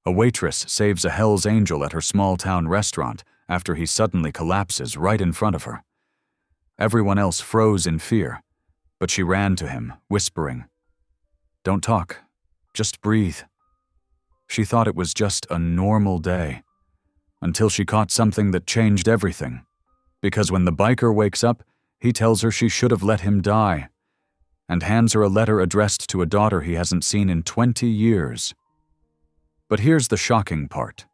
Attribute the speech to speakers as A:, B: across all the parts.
A: A waitress saves a Hell's Angel at her small-town restaurant after he suddenly collapses right in front of her. Everyone else froze in fear, but she ran to him, whispering, "Don't talk, just breathe." She thought it was just a normal day, until she caught something that changed everything. Because when the biker wakes up, he tells her she should have let him die, and hands her a letter addressed to a daughter he hasn't seen in 20 years. But here's the shocking part.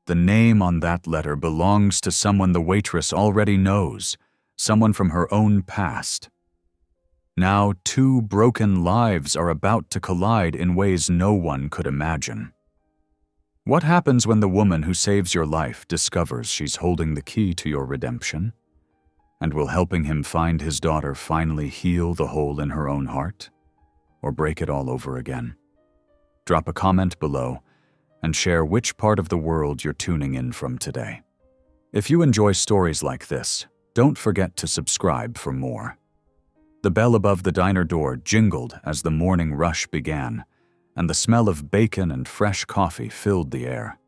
A: The name on that letter belongs to someone the waitress already knows, someone from her own past. Now 2 broken lives are about to collide in ways no one could imagine. What happens when the woman who saves your life discovers she's holding the key to your redemption? And will helping him find his daughter finally heal the hole in her own heart? Or break it all over again? Drop a comment below and share which part of the world you're tuning in from today. If you enjoy stories like this, don't forget to subscribe for more. The bell above the diner door jingled as the morning rush began, and the smell of bacon and fresh coffee filled the air.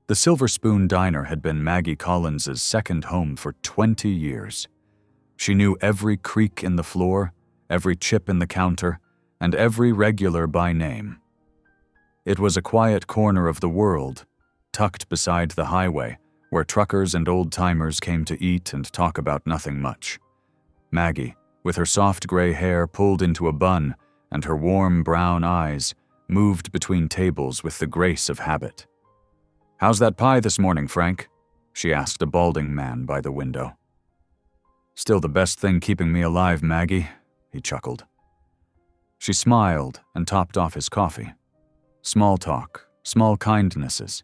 A: The Silver Spoon Diner had been Maggie Collins's second home for 20 years. She knew every creak in the floor, every chip in the counter, and every regular by name. It was a quiet corner of the world, tucked beside the highway, where truckers and old-timers came to eat and talk about nothing much. Maggie, with her soft gray hair pulled into a bun and her warm brown eyes, moved between tables with the grace of habit. "How's that pie this morning, Frank?" she asked a balding man by the window. "Still the best thing keeping me alive, Maggie," he chuckled. She smiled and topped off his coffee. Small talk, small kindnesses.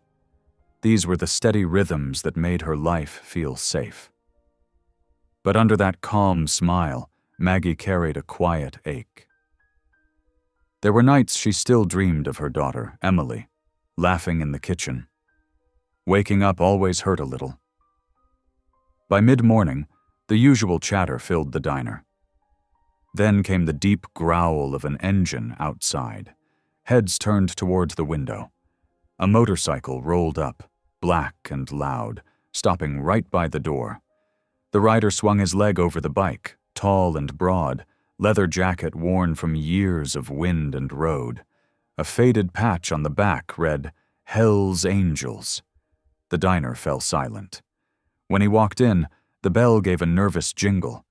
A: These were the steady rhythms that made her life feel safe. But under that calm smile, Maggie carried a quiet ache. There were nights she still dreamed of her daughter, Emily, laughing in the kitchen. Waking up always hurt a little. By mid-morning, the usual chatter filled the diner. Then came the deep growl of an engine outside. Heads turned toward the window. A motorcycle rolled up, black and loud, stopping right by the door. The rider swung his leg over the bike, tall and broad, leather jacket worn from years of wind and road. A faded patch on the back read, "Hell's Angels." The diner fell silent. When he walked in, the bell gave a nervous jingle.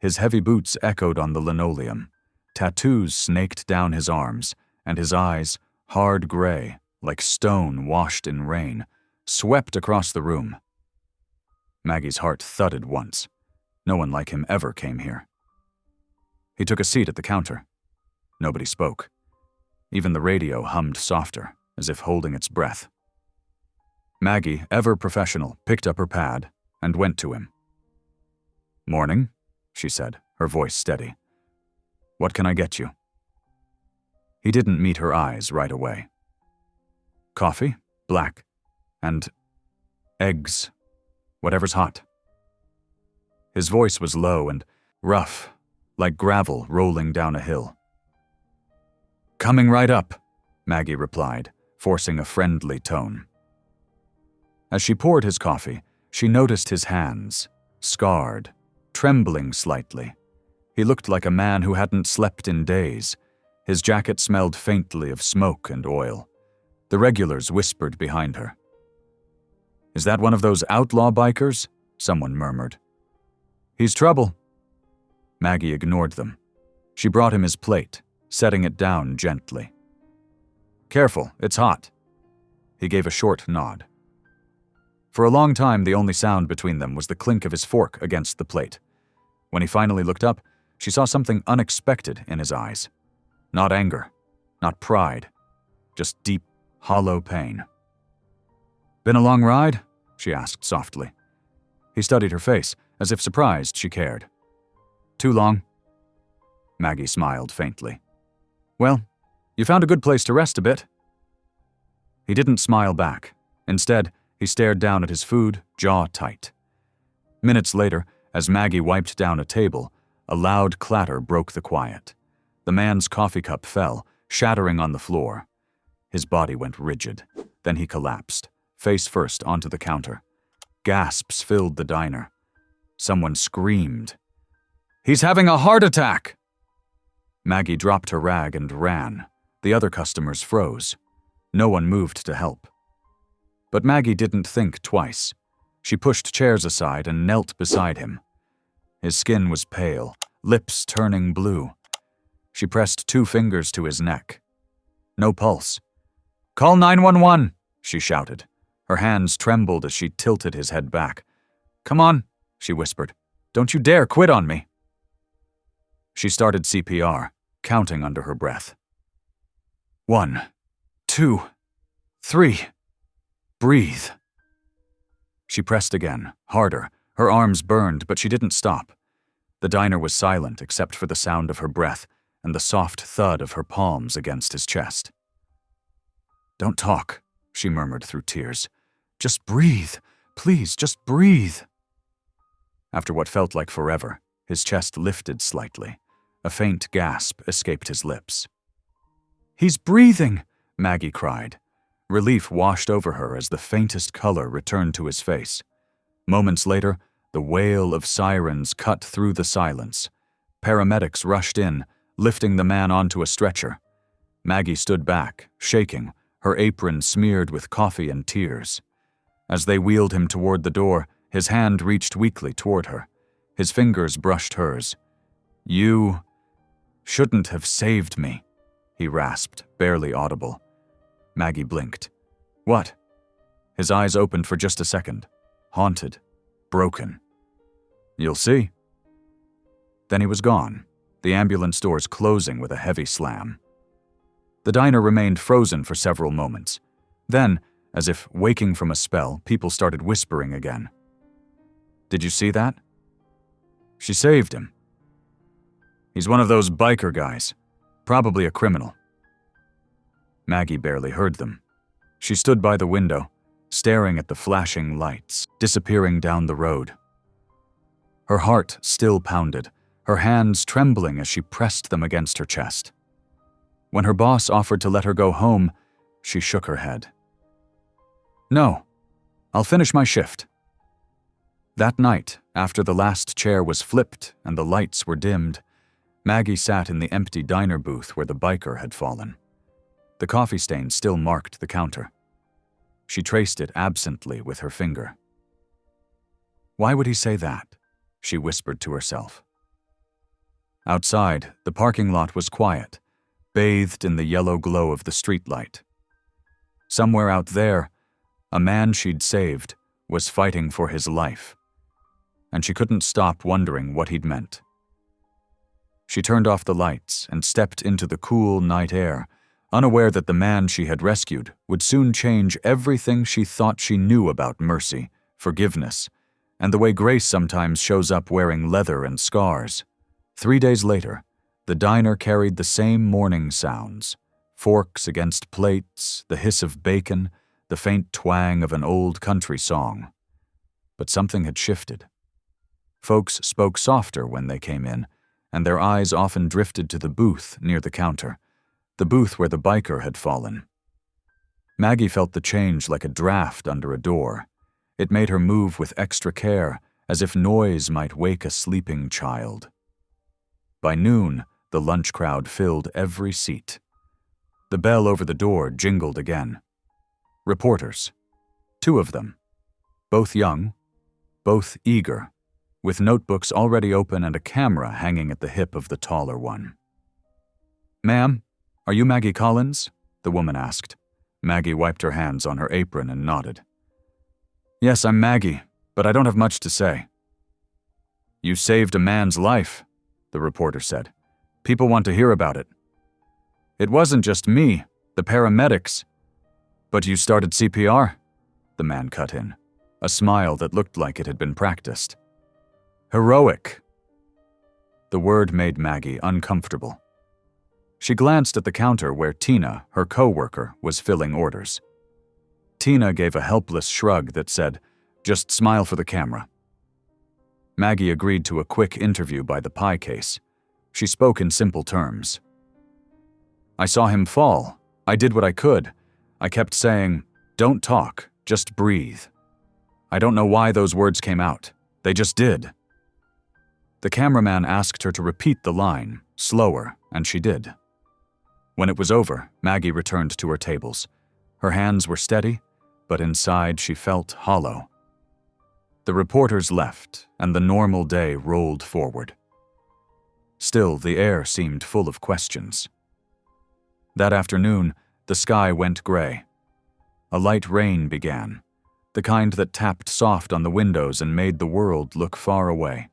A: His heavy boots echoed on the linoleum. Tattoos snaked down his arms, and his eyes, hard gray, like stone washed in rain, swept across the room. Maggie's heart thudded once. No one like him ever came here. He took a seat at the counter. Nobody spoke. Even the radio hummed softer, as if holding its breath. Maggie, ever professional, picked up her pad and went to him. "Morning," she said, her voice steady. "What can I get you?" He didn't meet her eyes right away. "Coffee, black, and eggs, whatever's hot." His voice was low and rough, like gravel rolling down a hill. "Coming right up," Maggie replied, forcing a friendly tone. As she poured his coffee, she noticed his hands, scarred, trembling slightly. He looked like a man who hadn't slept in days. His jacket smelled faintly of smoke and oil. The regulars whispered behind her. "Is that one of those outlaw bikers?" someone murmured. "He's trouble." Maggie ignored them. She brought him his plate, setting it down gently. "Careful, it's hot." He gave a short nod. For a long time, the only sound between them was the clink of his fork against the plate. When he finally looked up, she saw something unexpected in his eyes. Not anger, not pride, just deep, hollow pain. "Been a long ride?" she asked softly. He studied her face, as if surprised she cared. "Too long." Maggie smiled faintly. "Well, you found a good place to rest a bit." He didn't smile back. Instead, he stared down at his food, jaw tight. Minutes later, as Maggie wiped down a table, a loud clatter broke the quiet. The man's coffee cup fell, shattering on the floor. His body went rigid. Then he collapsed, face first onto the counter. Gasps filled the diner. Someone screamed. "He's having a heart attack!" Maggie dropped her rag and ran. The other customers froze. No one moved to help. But Maggie didn't think twice. She pushed chairs aside and knelt beside him. His skin was pale, lips turning blue. She pressed 2 fingers to his neck. No pulse. "Call 911!" she shouted. Her hands trembled as she tilted his head back. "Come on," she whispered. "Don't you dare quit on me." She started CPR, counting under her breath. 1, 2, 3. Breathe. She pressed again, harder. Her arms burned, but she didn't stop. The diner was silent except for the sound of her breath and the soft thud of her palms against his chest. "Don't talk," she murmured through tears. "Just breathe. Please, just breathe." After what felt like forever, his chest lifted slightly. A faint gasp escaped his lips. "He's breathing!" Maggie cried. Relief washed over her as the faintest color returned to his face. Moments later, the wail of sirens cut through the silence. Paramedics rushed in, lifting the man onto a stretcher. Maggie stood back, shaking, her apron smeared with coffee and tears. As they wheeled him toward the door, his hand reached weakly toward her. His fingers brushed hers. "You shouldn't have saved me," he rasped, barely audible. Maggie blinked. "What?" His eyes opened for just a second. Haunted. Broken. "You'll see." Then he was gone, the ambulance doors closing with a heavy slam. The diner remained frozen for several moments. Then, as if waking from a spell, people started whispering again. "Did you see that?" "She saved him." "He's one of those biker guys. Probably a criminal." Maggie barely heard them. She stood by the window, staring at the flashing lights, disappearing down the road. Her heart still pounded, her hands trembling as she pressed them against her chest. When her boss offered to let her go home, she shook her head. "No, I'll finish my shift." That night, after the last chair was flipped and the lights were dimmed, Maggie sat in the empty diner booth where the biker had fallen. The coffee stain still marked the counter. She traced it absently with her finger. Why would he say that? She whispered to herself. Outside, the parking lot was quiet, bathed in the yellow glow of the streetlight. Somewhere out there, a man she'd saved was fighting for his life, and she couldn't stop wondering what he'd meant. She turned off the lights and stepped into the cool night air, unaware that the man she had rescued would soon change everything she thought she knew about mercy, forgiveness, and the way grace sometimes shows up wearing leather and scars. 3 days later, the diner carried the same morning sounds: forks against plates, the hiss of bacon, the faint twang of an old country song. But something had shifted. Folks spoke softer when they came in, and their eyes often drifted to the booth near the counter, the booth where the biker had fallen. Maggie felt the change like a draft under a door. It made her move with extra care, as if noise might wake a sleeping child. By noon, the lunch crowd filled every seat. The bell over the door jingled again. Reporters. 2 of them. Both young, both eager, with notebooks already open and a camera hanging at the hip of the taller one. "Ma'am, are you Maggie Collins?" the woman asked. Maggie wiped her hands on her apron and nodded. "Yes, I'm Maggie, but I don't have much to say." "You saved a man's life," the reporter said. "People want to hear about it." "It wasn't just me, the paramedics." "But you started CPR?" the man cut in, a smile that looked like it had been practiced. "Heroic." The word made Maggie uncomfortable. She glanced at the counter where Tina, her co-worker, was filling orders. Tina gave a helpless shrug that said, "Just smile for the camera." Maggie agreed to a quick interview by the pie case. She spoke in simple terms. "I saw him fall. I did what I could. I kept saying, "Don't talk, just breathe." I don't know why those words came out. They just did. The cameraman asked her to repeat the line, slower, and she did. When it was over, Maggie returned to her tables. Her hands were steady, but inside she felt hollow. The reporters left, and the normal day rolled forward. Still, the air seemed full of questions. That afternoon, the sky went gray. A light rain began, the kind that tapped soft on the windows and made the world look far away.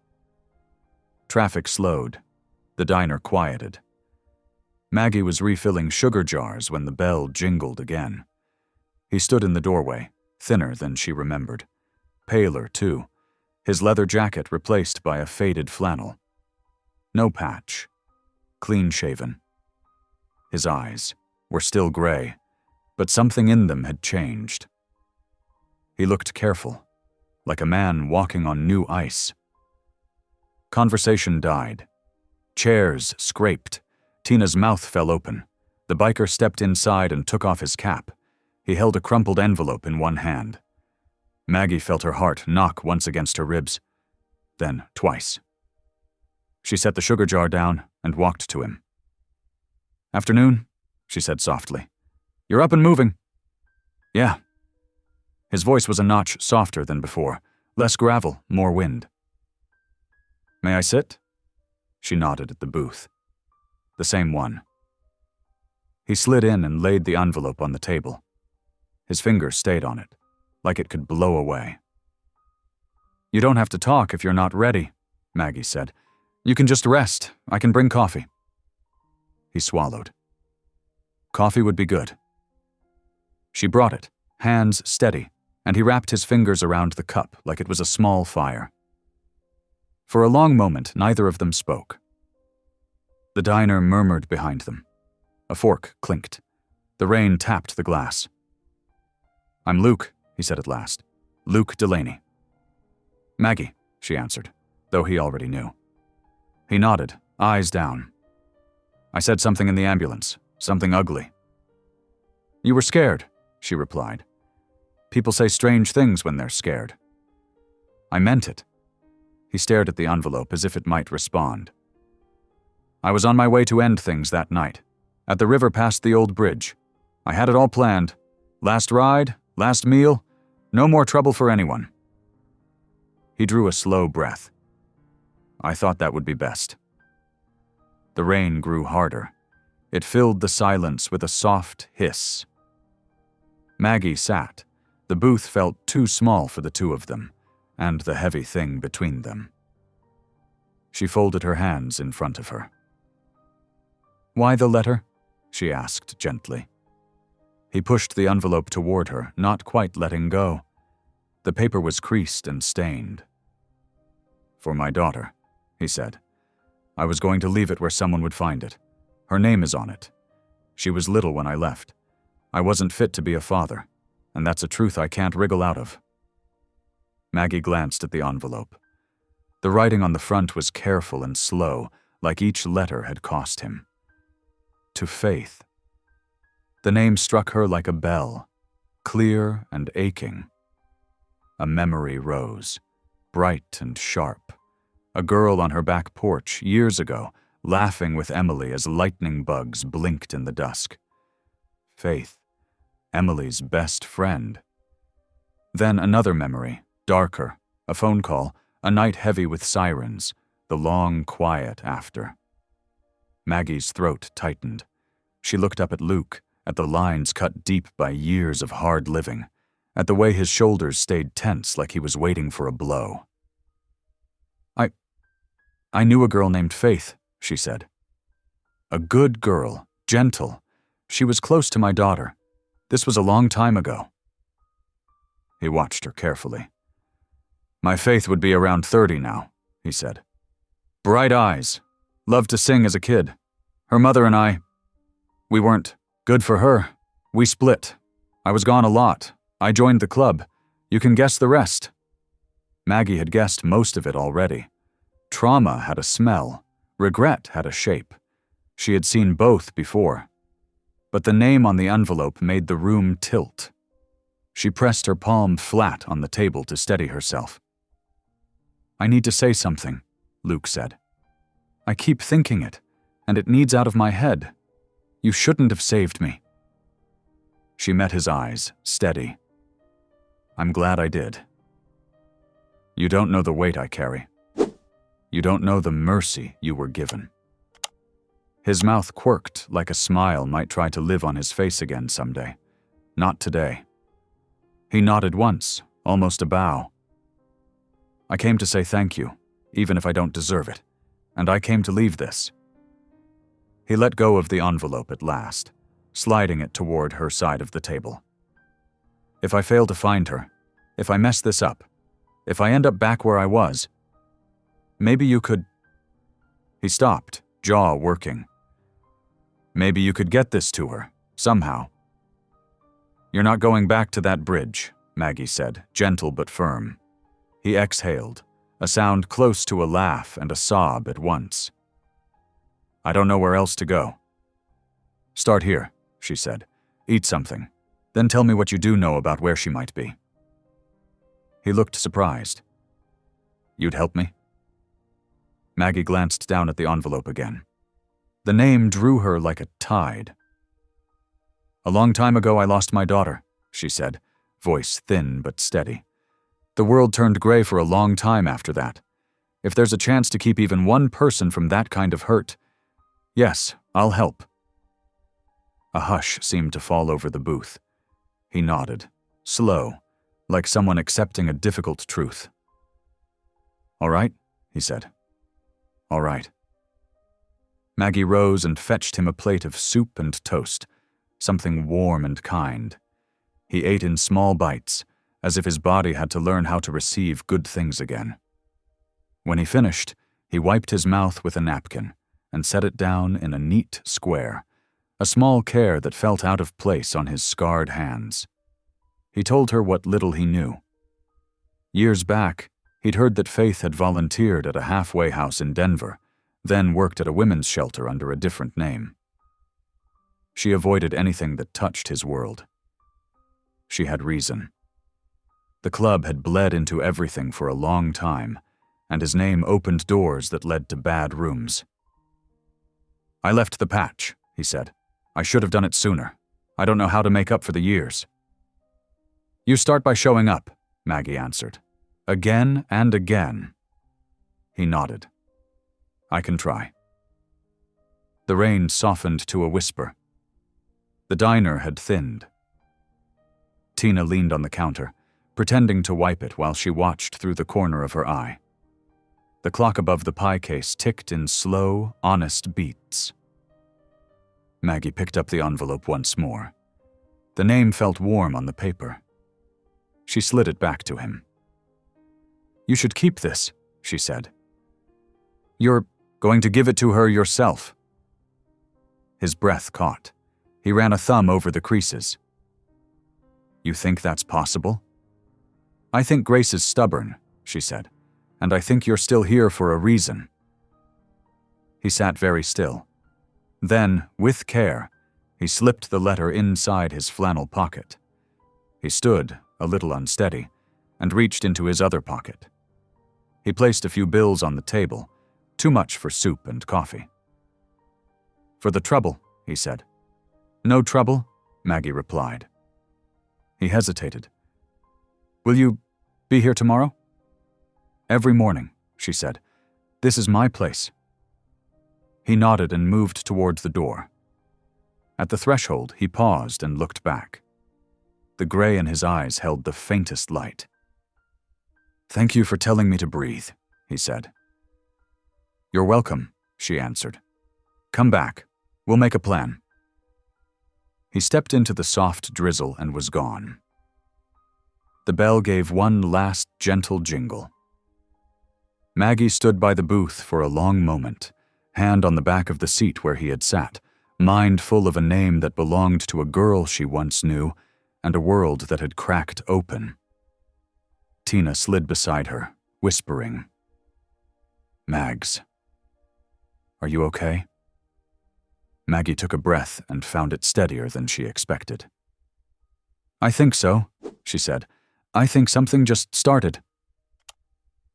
A: Traffic slowed. The diner quieted. Maggie was refilling sugar jars when the bell jingled again. He stood in the doorway, thinner than she remembered. Paler, too, his leather jacket replaced by a faded flannel. No patch. Clean-shaven. His eyes were still gray, but something in them had changed. He looked careful, like a man walking on new ice. Conversation died. Chairs scraped. Tina's mouth fell open. The biker stepped inside and took off his cap. He held a crumpled envelope in one hand. Maggie felt her heart knock once against her ribs, then twice. She set the sugar jar down and walked to him. "Afternoon," she said softly. "You're up and moving." "Yeah." His voice was a notch softer than before, less gravel, more wind. "May I sit?" She nodded at the booth. The same one. He slid in and laid the envelope on the table. His fingers stayed on it, like it could blow away. "You don't have to talk if you're not ready," Maggie said. "You can just rest. I can bring coffee." He swallowed. Coffee would be good. She brought it, hands steady, and he wrapped his fingers around the cup like it was a small fire. For a long moment, neither of them spoke. The diner murmured behind them. A fork clinked. The rain tapped the glass. "I'm Luke," he said at last. "Luke Delaney." "Maggie," she answered, though he already knew. He nodded, eyes down. "I said something in the ambulance, something ugly." "You were scared," she replied. "People say strange things when they're scared." "I meant it." He stared at the envelope as if it might respond. "I was on my way to end things that night, at the river past the old bridge. I had it all planned. Last ride, last meal, no more trouble for anyone." He drew a slow breath. "I thought that would be best." The rain grew harder. It filled the silence with a soft hiss. Maggie sat. The booth felt too small for the two of them, and the heavy thing between them. She folded her hands in front of her. "Why the letter?" she asked gently. He pushed the envelope toward her, not quite letting go. The paper was creased and stained. "For my daughter," he said. "I was going to leave it where someone would find it. Her name is on it. She was little when I left. I wasn't fit to be a father, and that's a truth I can't wriggle out of." Maggie glanced at the envelope. The writing on the front was careful and slow, like each letter had cost him. To Faith. The name struck her like a bell, clear and aching. A memory rose, bright and sharp. A girl on her back porch years ago, laughing with Emily as lightning bugs blinked in the dusk. Faith, Emily's best friend. Then another memory, darker, a phone call, a night heavy with sirens, the long quiet after. Maggie's throat tightened. She looked up at Luke, at the lines cut deep by years of hard living, at the way his shoulders stayed tense like he was waiting for a blow. I knew a girl named Faith," she said. "A good girl, gentle. She was close to my daughter. This was a long time ago." He watched her carefully. "My Faith would be around 30 now," he said. "Bright eyes. Loved to sing as a kid. Her mother and I, we weren't good for her. We split. I was gone a lot. I joined the club. You can guess the rest." Maggie had guessed most of it already. Trauma had a smell. Regret had a shape. She had seen both before. but the name on the envelope made the room tilt. She pressed her palm flat on the table to steady herself. "I need to say something," Luke said. "I keep thinking it, and it needs out of my head. You shouldn't have saved me." She met his eyes, steady. "I'm glad I did. You don't know the weight I carry. You don't know the mercy you were given." His mouth quirked like a smile might try to live on his face again someday. Not today. He nodded once, almost a bow. "I came to say thank you, even if I don't deserve it, and I came to leave this." He let go of the envelope at last, sliding it toward her side of the table. "If I fail to find her, if I mess this up, if I end up back where I was, maybe you could—" He stopped, jaw working. "Maybe you could get this to her, somehow." "You're not going back to that bridge," Maggie said, gentle but firm. He exhaled, a sound close to a laugh and a sob at once. "I don't know where else to go." "Start here," she said. "Eat something. Then tell me what you do know about where she might be." He looked surprised. "You'd help me?" Maggie glanced down at the envelope again. The name drew her like a tide. "A long time ago I lost my daughter," she said, voice thin but steady. "The world turned gray for a long time after that. If there's a chance to keep even one person from that kind of hurt, yes, I'll help." A hush seemed to fall over the booth. He nodded, slow, like someone accepting a difficult truth. "All right," he said. "All right." Maggie rose and fetched him a plate of soup and toast, something warm and kind. He ate in small bites, as if his body had to learn how to receive good things again. When he finished, he wiped his mouth with a napkin and set it down in a neat square, a small care that felt out of place on his scarred hands. He told her what little he knew. Years back, he'd heard that Faith had volunteered at a halfway house in Denver, then worked at a women's shelter under a different name. She avoided anything that touched his world. She had reason. The club had bled into everything for a long time, and his name opened doors that led to bad rooms. "I left the patch," he said. "I should have done it sooner. I don't know how to make up for the years." "You start by showing up," Maggie answered. "Again and again." He nodded. "I can try." The rain softened to a whisper. The diner had thinned. Tina leaned on the counter, pretending to wipe it while she watched through the corner of her eye. The clock above the pie case ticked in slow, honest beats. Maggie picked up the envelope once more. The name felt warm on the paper. She slid it back to him. "You should keep this," she said. "You're going to give it to her yourself." His breath caught. He ran a thumb over the creases. "You think that's possible?" "I think Grace is stubborn," she said, "and I think you're still here for a reason." He sat very still. Then, with care, he slipped the letter inside his flannel pocket. He stood, a little unsteady, and reached into his other pocket. He placed a few bills on the table, too much for soup and coffee. "For the trouble," he said. "No trouble," Maggie replied. He hesitated. "Will you be here tomorrow?" "Every morning," she said. "This is my place." He nodded and moved toward the door. At the threshold, he paused and looked back. The gray in his eyes held the faintest light. "Thank you for telling me to breathe," he said. "You're welcome," she answered. "Come back. We'll make a plan." He stepped into the soft drizzle and was gone. The bell gave one last gentle jingle. Maggie stood by the booth for a long moment, hand on the back of the seat where he had sat, mind full of a name that belonged to a girl she once knew and a world that had cracked open. Tina slid beside her, whispering, "Mags, are you okay?" Maggie took a breath and found it steadier than she expected. "I think so," she said. "I think something just started."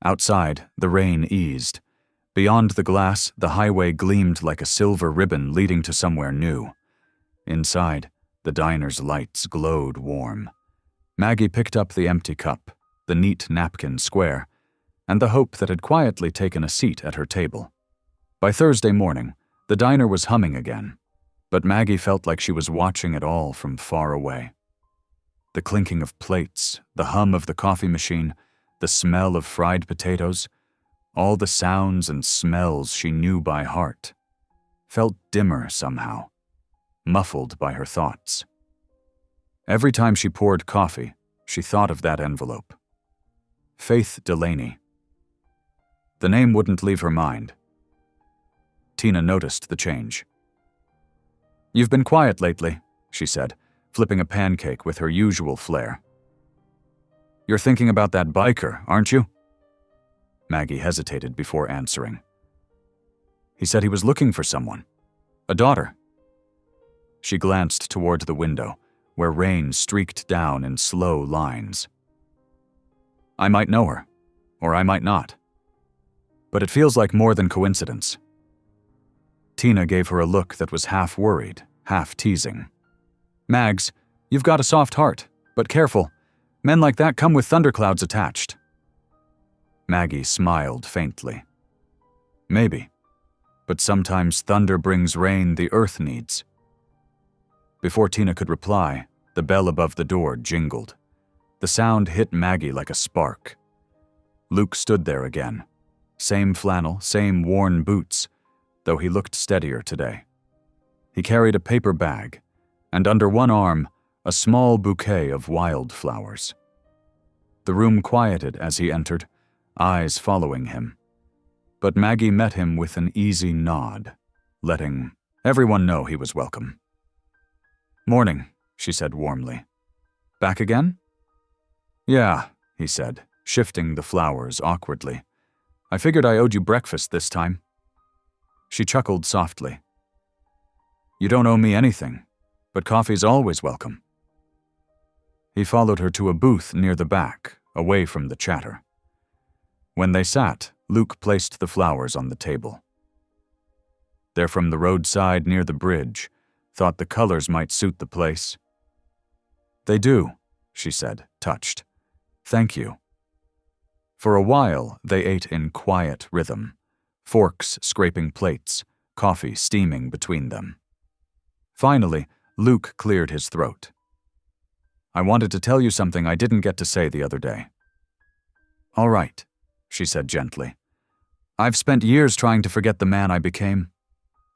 A: Outside, the rain eased. Beyond the glass, the highway gleamed like a silver ribbon leading to somewhere new. Inside, the diner's lights glowed warm. Maggie picked up the empty cup, the neat napkin square, and the hope that had quietly taken a seat at her table. By Thursday morning, the diner was humming again, but Maggie felt like she was watching it all from far away. The clinking of plates, the hum of the coffee machine, the smell of fried potatoes, all the sounds and smells she knew by heart, felt dimmer somehow, muffled by her thoughts. Every time she poured coffee, she thought of that envelope. Faith Delaney. The name wouldn't leave her mind. Tina noticed the change. "You've been quiet lately," she said, flipping a pancake with her usual flair. "You're thinking about that biker, aren't you?" Maggie hesitated before answering. "He said he was looking for someone. A daughter." She glanced toward the window, where rain streaked down in slow lines. "I might know her, or I might not. But it feels like more than coincidence." Tina gave her a look that was half worried, half teasing. "Mags, you've got a soft heart, but careful. Men like that come with thunderclouds attached." Maggie smiled faintly. "Maybe. But sometimes thunder brings rain the earth needs." Before Tina could reply, the bell above the door jingled. The sound hit Maggie like a spark. Luke stood there again. Same flannel, same worn boots, though he looked steadier today. He carried a paper bag, and under one arm, a small bouquet of wildflowers. The room quieted as he entered, eyes following him. But Maggie met him with an easy nod, letting everyone know he was welcome. "Morning," she said warmly. "Back again?" "Yeah," he said, shifting the flowers awkwardly. "I figured I owed you breakfast this time." She chuckled softly. "You don't owe me anything, but coffee's always welcome." He followed her to a booth near the back, away from the chatter. When they sat, Luke placed the flowers on the table. "They're from the roadside near the bridge. Thought the colors might suit the place." "They do," she said, touched. "Thank you." For a while, they ate in quiet rhythm, forks scraping plates, coffee steaming between them. Finally, Luke cleared his throat. "I wanted to tell you something I didn't get to say the other day." "All right," she said gently. "I've spent years trying to forget the man I became.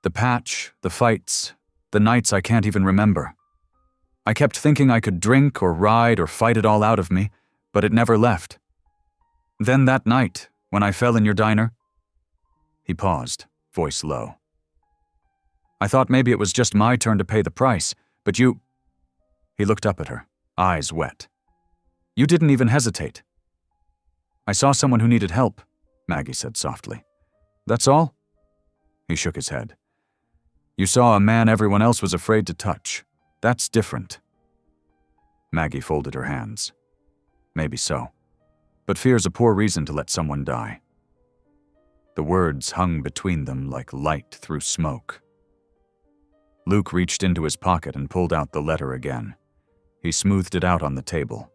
A: The patch, the fights, the nights I can't even remember. I kept thinking I could drink or ride or fight it all out of me, but it never left. Then that night, when I fell in your diner..." He paused, voice low. "I thought maybe it was just my turn to pay the price, but you..." He looked up at her, eyes wet. "You didn't even hesitate." "I saw someone who needed help," Maggie said softly. "That's all?" He shook his head. "You saw a man everyone else was afraid to touch. That's different." Maggie folded her hands. "Maybe so. But fear's a poor reason to let someone die." The words hung between them like light through smoke. Luke reached into his pocket and pulled out the letter again. He smoothed it out on the table.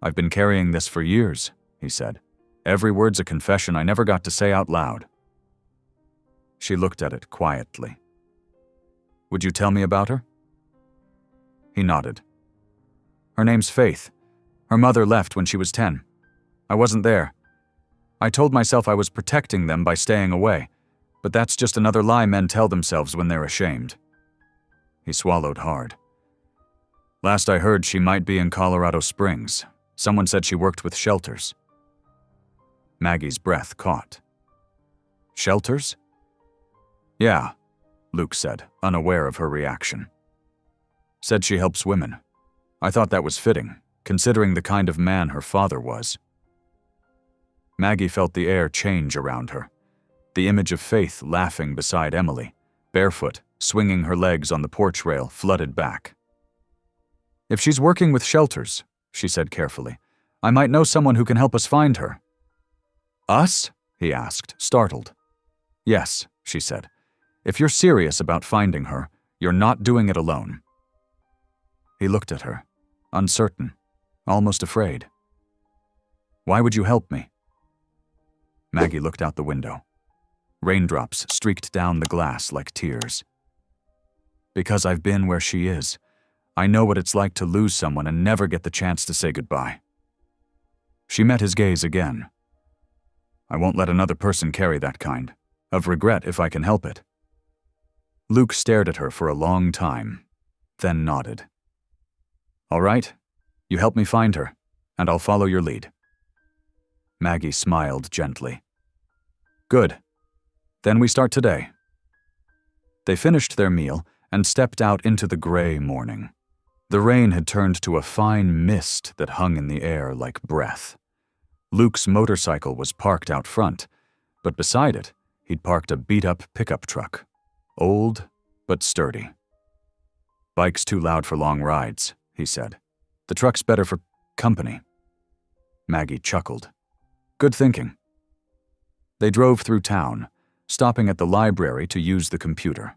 A: "I've been carrying this for years," he said. "Every word's a confession I never got to say out loud." She looked at it quietly. "Would you tell me about her?" He nodded. "Her name's Faith. Her mother left when she was 10. I wasn't there. I told myself I was protecting them by staying away, but that's just another lie men tell themselves when they're ashamed." He swallowed hard. "Last I heard, she might be in Colorado Springs. Someone said she worked with shelters." Maggie's breath caught. "Shelters?" "Yeah," Luke said, unaware of her reaction. "Said she helps women. I thought that was fitting, considering the kind of man her father was." Maggie felt the air change around her, the image of Faith laughing beside Emily, barefoot, swinging her legs on the porch rail, flooded back. "If she's working with shelters," she said carefully, "I might know someone who can help us find her." "Us?" he asked, startled. "Yes," she said. "If you're serious about finding her, you're not doing it alone." He looked at her, uncertain, almost afraid. "Why would you help me?" Maggie looked out the window. Raindrops streaked down the glass like tears. "Because I've been where she is. I know what it's like to lose someone and never get the chance to say goodbye." She met his gaze again. "I won't let another person carry that kind of regret if I can help it." Luke stared at her for a long time, then nodded. "All right, you help me find her, and I'll follow your lead." Maggie smiled gently. "Good. Then we start today." They finished their meal and stepped out into the gray morning. The rain had turned to a fine mist that hung in the air like breath. Luke's motorcycle was parked out front, but beside it, he'd parked a beat-up pickup truck. Old, but sturdy. "Bike's too loud for long rides," he said. "The truck's better for company." Maggie chuckled. "Good thinking." They drove through town, stopping at the library to use the computer.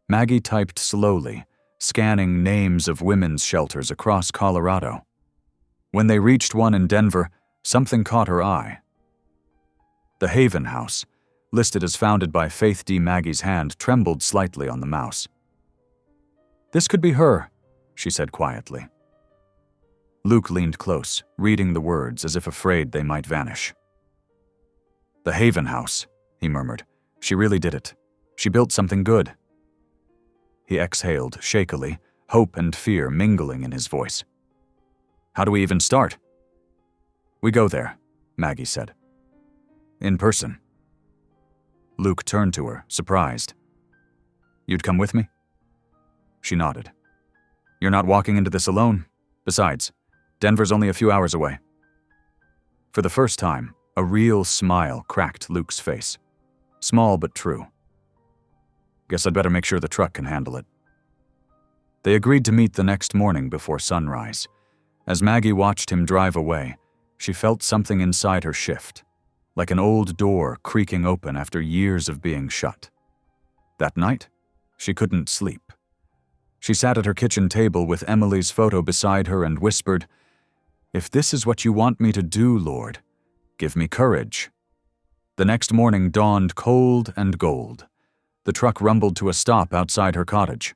A: Maggie typed slowly, scanning names of women's shelters across Colorado. When they reached one in Denver, something caught her eye. The Haven House, listed as founded by Faith D. Maggie's hand, trembled slightly on the mouse. "This could be her," she said quietly. Luke leaned close, reading the words as if afraid they might vanish. "The Haven House," he murmured. "She really did it. She built something good." He exhaled shakily, hope and fear mingling in his voice. "How do we even start?" "We go there," Maggie said. "In person." Luke turned to her, surprised. "You'd come with me?" She nodded. "You're not walking into this alone. Besides, Denver's only a few hours away." For the first time, a real smile cracked Luke's face. Small but true. "Guess I'd better make sure the truck can handle it." They agreed to meet the next morning before sunrise. As Maggie watched him drive away, she felt something inside her shift, like an old door creaking open after years of being shut. That night, she couldn't sleep. She sat at her kitchen table with Emily's photo beside her and whispered, "If this is what you want me to do, Lord, give me courage." The next morning dawned cold and gold. The truck rumbled to a stop outside her cottage.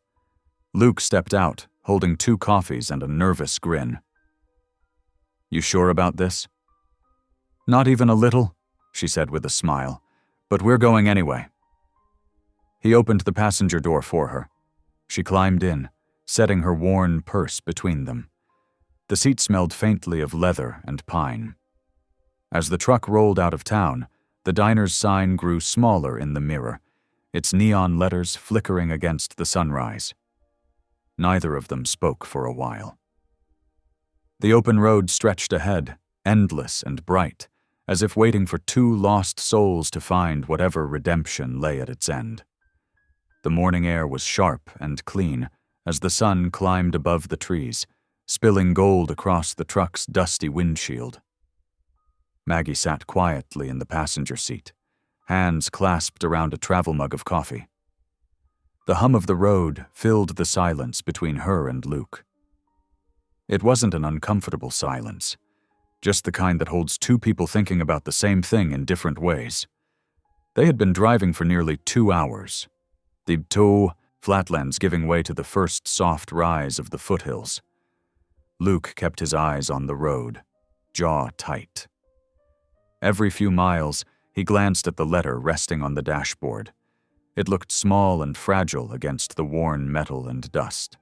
A: Luke stepped out, holding 2 coffees and a nervous grin. "You sure about this?" "Not even a little," she said with a smile, "but we're going anyway." He opened the passenger door for her. She climbed in, setting her worn purse between them. The seat smelled faintly of leather and pine. As the truck rolled out of town, the diner's sign grew smaller in the mirror, its neon letters flickering against the sunrise. Neither of them spoke for a while. The open road stretched ahead, endless and bright, as if waiting for 2 lost souls to find whatever redemption lay at its end. The morning air was sharp and clean as the sun climbed above the trees, spilling gold across the truck's dusty windshield. Maggie sat quietly in the passenger seat, hands clasped around a travel mug of coffee. The hum of the road filled the silence between her and Luke. It wasn't an uncomfortable silence, just the kind that holds 2 people thinking about the same thing in different ways. They had been driving for nearly 2 hours, the flatlands giving way to the first soft rise of the foothills. Luke kept his eyes on the road, jaw tight. Every few miles, he glanced at the letter resting on the dashboard. It looked small and fragile against the worn metal and dust.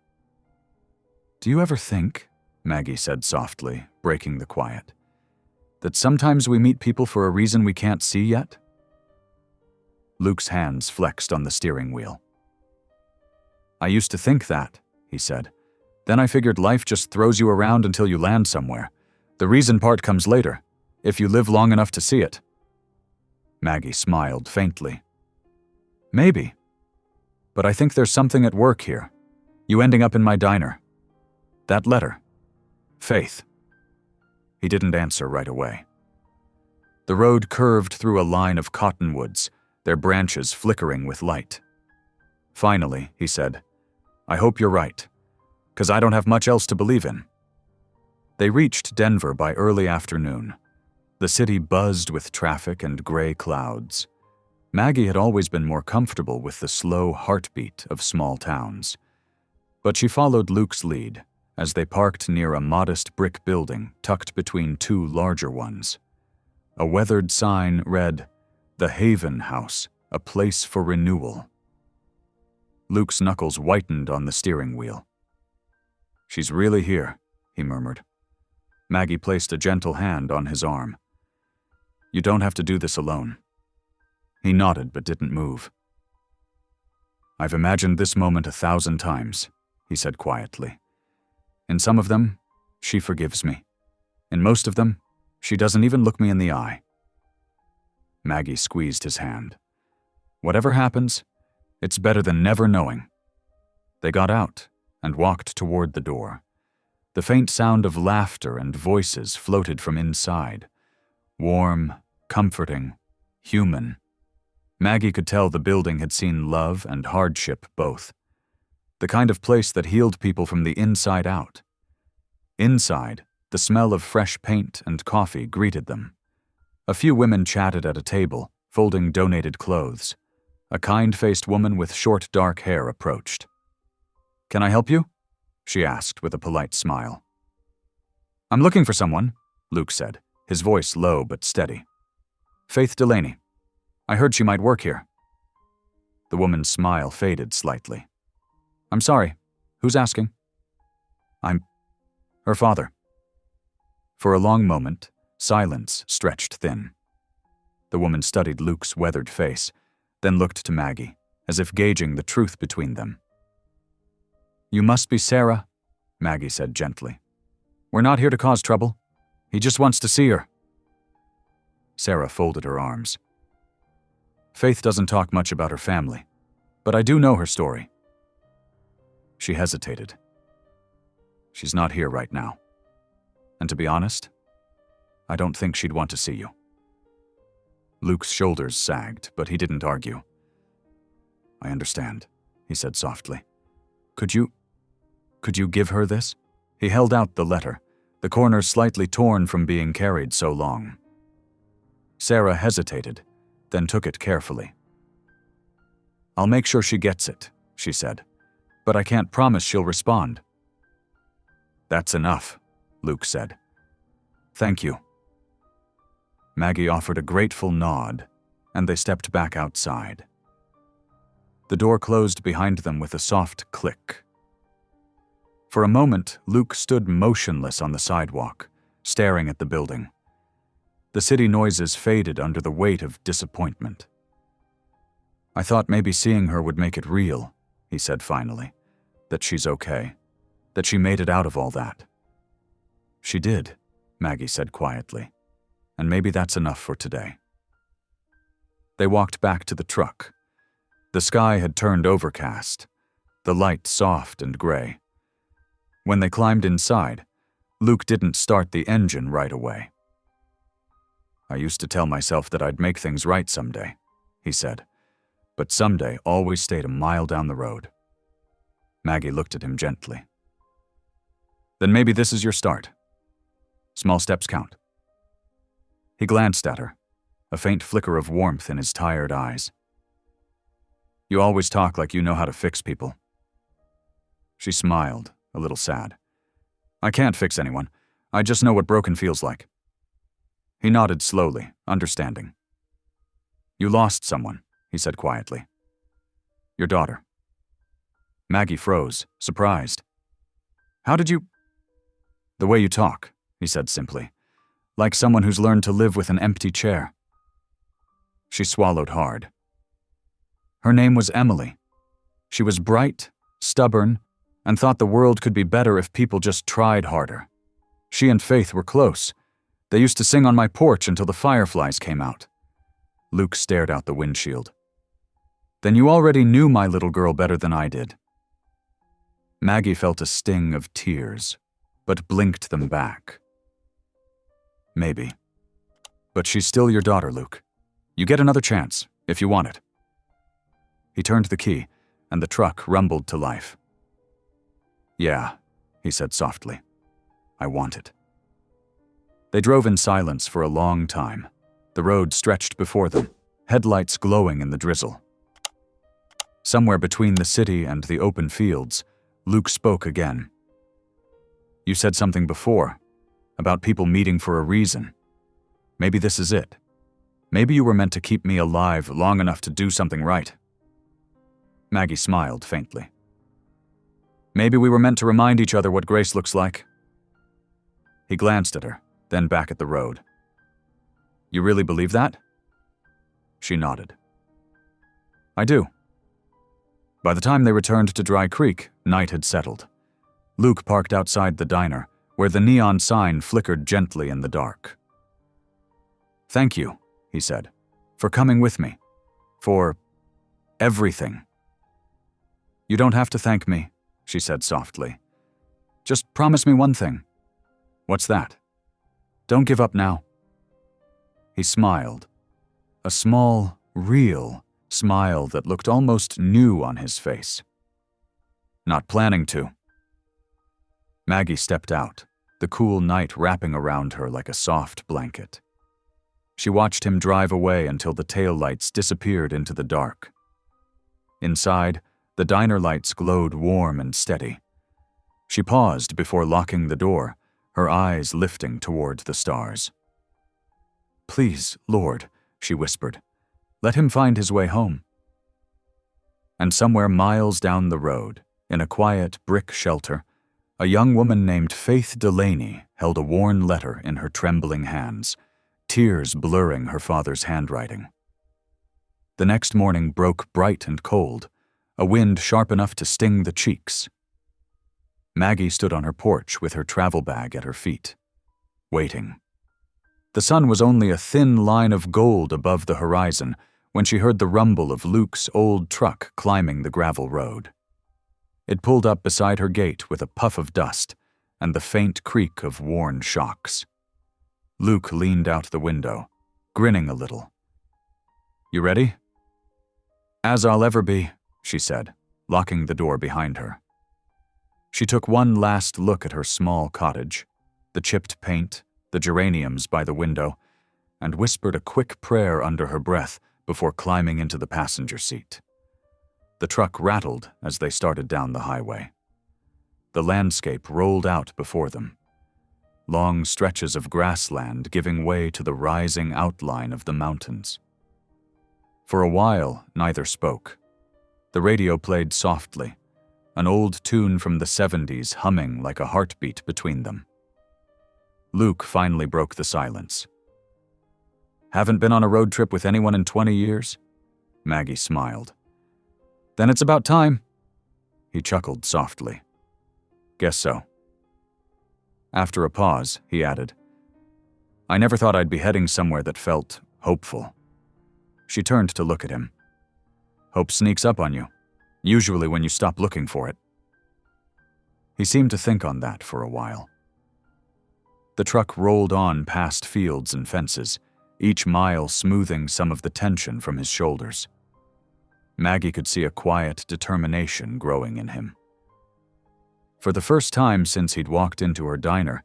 A: "Do you ever think," Maggie said softly, breaking the quiet, "that sometimes we meet people for a reason we can't see yet?" Luke's hands flexed on the steering wheel. "I used to think that," he said. "Then I figured life just throws you around until you land somewhere. The reason part comes later, if you live long enough to see it." Maggie smiled faintly. "Maybe. But I think there's something at work here. You ending up in my diner. That letter. Faith. He didn't answer right away. The road curved through a line of cottonwoods, their branches flickering with light. Finally, he said, I hope you're right, 'cause I don't have much else to believe in. They reached Denver by early afternoon. The city buzzed with traffic and gray clouds. Maggie had always been more comfortable with the slow heartbeat of small towns. But she followed Luke's lead as they parked near a modest brick building tucked between two larger ones. A weathered sign read, The Haven House, a place for renewal. Luke's knuckles whitened on the steering wheel. She's really here, he murmured. Maggie placed a gentle hand on his arm. You don't have to do this alone. He nodded but didn't move. I've imagined this moment 1,000 times, he said quietly. In some of them, she forgives me. In most of them, she doesn't even look me in the eye. Maggie squeezed his hand. Whatever happens, it's better than never knowing. They got out and walked toward the door. The faint sound of laughter and voices floated from inside. Warm, comforting, human. Maggie could tell the building had seen love and hardship both. The kind of place that healed people from the inside out. Inside, the smell of fresh paint and coffee greeted them. A few women chatted at a table, folding donated clothes. A kind-faced woman with short dark hair approached. Can I help you? She asked with a polite smile. I'm looking for someone, Luke said, his voice low but steady. Faith Delaney. I heard she might work here. The woman's smile faded slightly. I'm sorry. Who's asking? I'm her father. For a long moment, silence stretched thin. The woman studied Luke's weathered face, then looked to Maggie, as if gauging the truth between them. You must be Sarah, Maggie said gently. We're not here to cause trouble. He just wants to see her. Sarah folded her arms. Faith doesn't talk much about her family, but I do know her story. She hesitated. She's not here right now. And to be honest, I don't think she'd want to see you. Luke's shoulders sagged, but he didn't argue. I understand, he said softly. Could you give her this? He held out the letter, the corners slightly torn from being carried so long. Sarah hesitated, then took it carefully. I'll make sure she gets it, she said, but I can't promise she'll respond. That's enough, Luke said. Thank you. Maggie offered a grateful nod, and they stepped back outside. The door closed behind them with a soft click. For a moment, Luke stood motionless on the sidewalk, staring at the building. The city noises faded under the weight of disappointment. I thought maybe seeing her would make it real, he said finally, that she's okay, that she made it out of all that. She did, Maggie said quietly, and maybe that's enough for today. They walked back to the truck. The sky had turned overcast, the light soft and gray. When they climbed inside, Luke didn't start the engine right away. I used to tell myself that I'd make things right someday, he said, but someday always stayed a mile down the road. Maggie looked at him gently. Then maybe this is your start. Small steps count. He glanced at her, a faint flicker of warmth in his tired eyes. You always talk like you know how to fix people. She smiled, a little sad. I can't fix anyone. I just know what broken feels like. He nodded slowly, understanding. You lost someone, he said quietly. Your daughter. Maggie froze, surprised. How did you... The way you talk, he said simply, like someone who's learned to live with an empty chair. She swallowed hard. Her name was Emily. She was bright, stubborn, and thought the world could be better if people just tried harder. She and Faith were close. They used to sing on my porch until the fireflies came out. Luke stared out the windshield. Then you already knew my little girl better than I did. Maggie felt a sting of tears, but blinked them back. Maybe. But she's still your daughter, Luke. You get another chance, if you want it. He turned the key, and the truck rumbled to life. Yeah, he said softly. I want it. They drove in silence for a long time. The road stretched before them, headlights glowing in the drizzle. Somewhere between the city and the open fields, Luke spoke again. You said something before, about people meeting for a reason. Maybe this is it. Maybe you were meant to keep me alive long enough to do something right. Maggie smiled faintly. Maybe we were meant to remind each other what grace looks like. He glanced at her, then back at the road. You really believe that? She nodded. I do. By the time they returned to Dry Creek, night had settled. Luke parked outside the diner, where the neon sign flickered gently in the dark. Thank you, he said, for coming with me. For everything. You don't have to thank me, she said softly. Just promise me one thing. What's that? Don't give up now. He smiled. A small, real smile that looked almost new on his face. Not planning to. Maggie stepped out, the cool night wrapping around her like a soft blanket. She watched him drive away until the taillights disappeared into the dark. Inside, the diner lights glowed warm and steady. She paused before locking the door, her eyes lifting toward the stars. Please, Lord, she whispered, let him find his way home. And somewhere miles down the road, in a quiet brick shelter, a young woman named Faith Delaney held a worn letter in her trembling hands, tears blurring her father's handwriting. The next morning broke bright and cold, a wind sharp enough to sting the cheeks. Maggie stood on her porch with her travel bag at her feet, waiting. The sun was only a thin line of gold above the horizon when she heard the rumble of Luke's old truck climbing the gravel road. It pulled up beside her gate with a puff of dust and the faint creak of worn shocks. Luke leaned out the window, grinning a little. You ready? As I'll ever be, she said, locking the door behind her. She took one last look at her small cottage, the chipped paint, the geraniums by the window, and whispered a quick prayer under her breath before climbing into the passenger seat. The truck rattled as they started down the highway. The landscape rolled out before them, long stretches of grassland giving way to the rising outline of the mountains. For a while, neither spoke. The radio played softly, an old tune from the 70s humming like a heartbeat between them. Luke finally broke the silence. Haven't been on a road trip with anyone in 20 years? Maggie smiled. Then it's about time. He chuckled softly. Guess so. After a pause, he added, I never thought I'd be heading somewhere that felt hopeful. She turned to look at him. Hope sneaks up on you, usually when you stop looking for it. He seemed to think on that for a while. The truck rolled on past fields and fences, each mile smoothing some of the tension from his shoulders. Maggie could see a quiet determination growing in him. For the first time since he'd walked into her diner,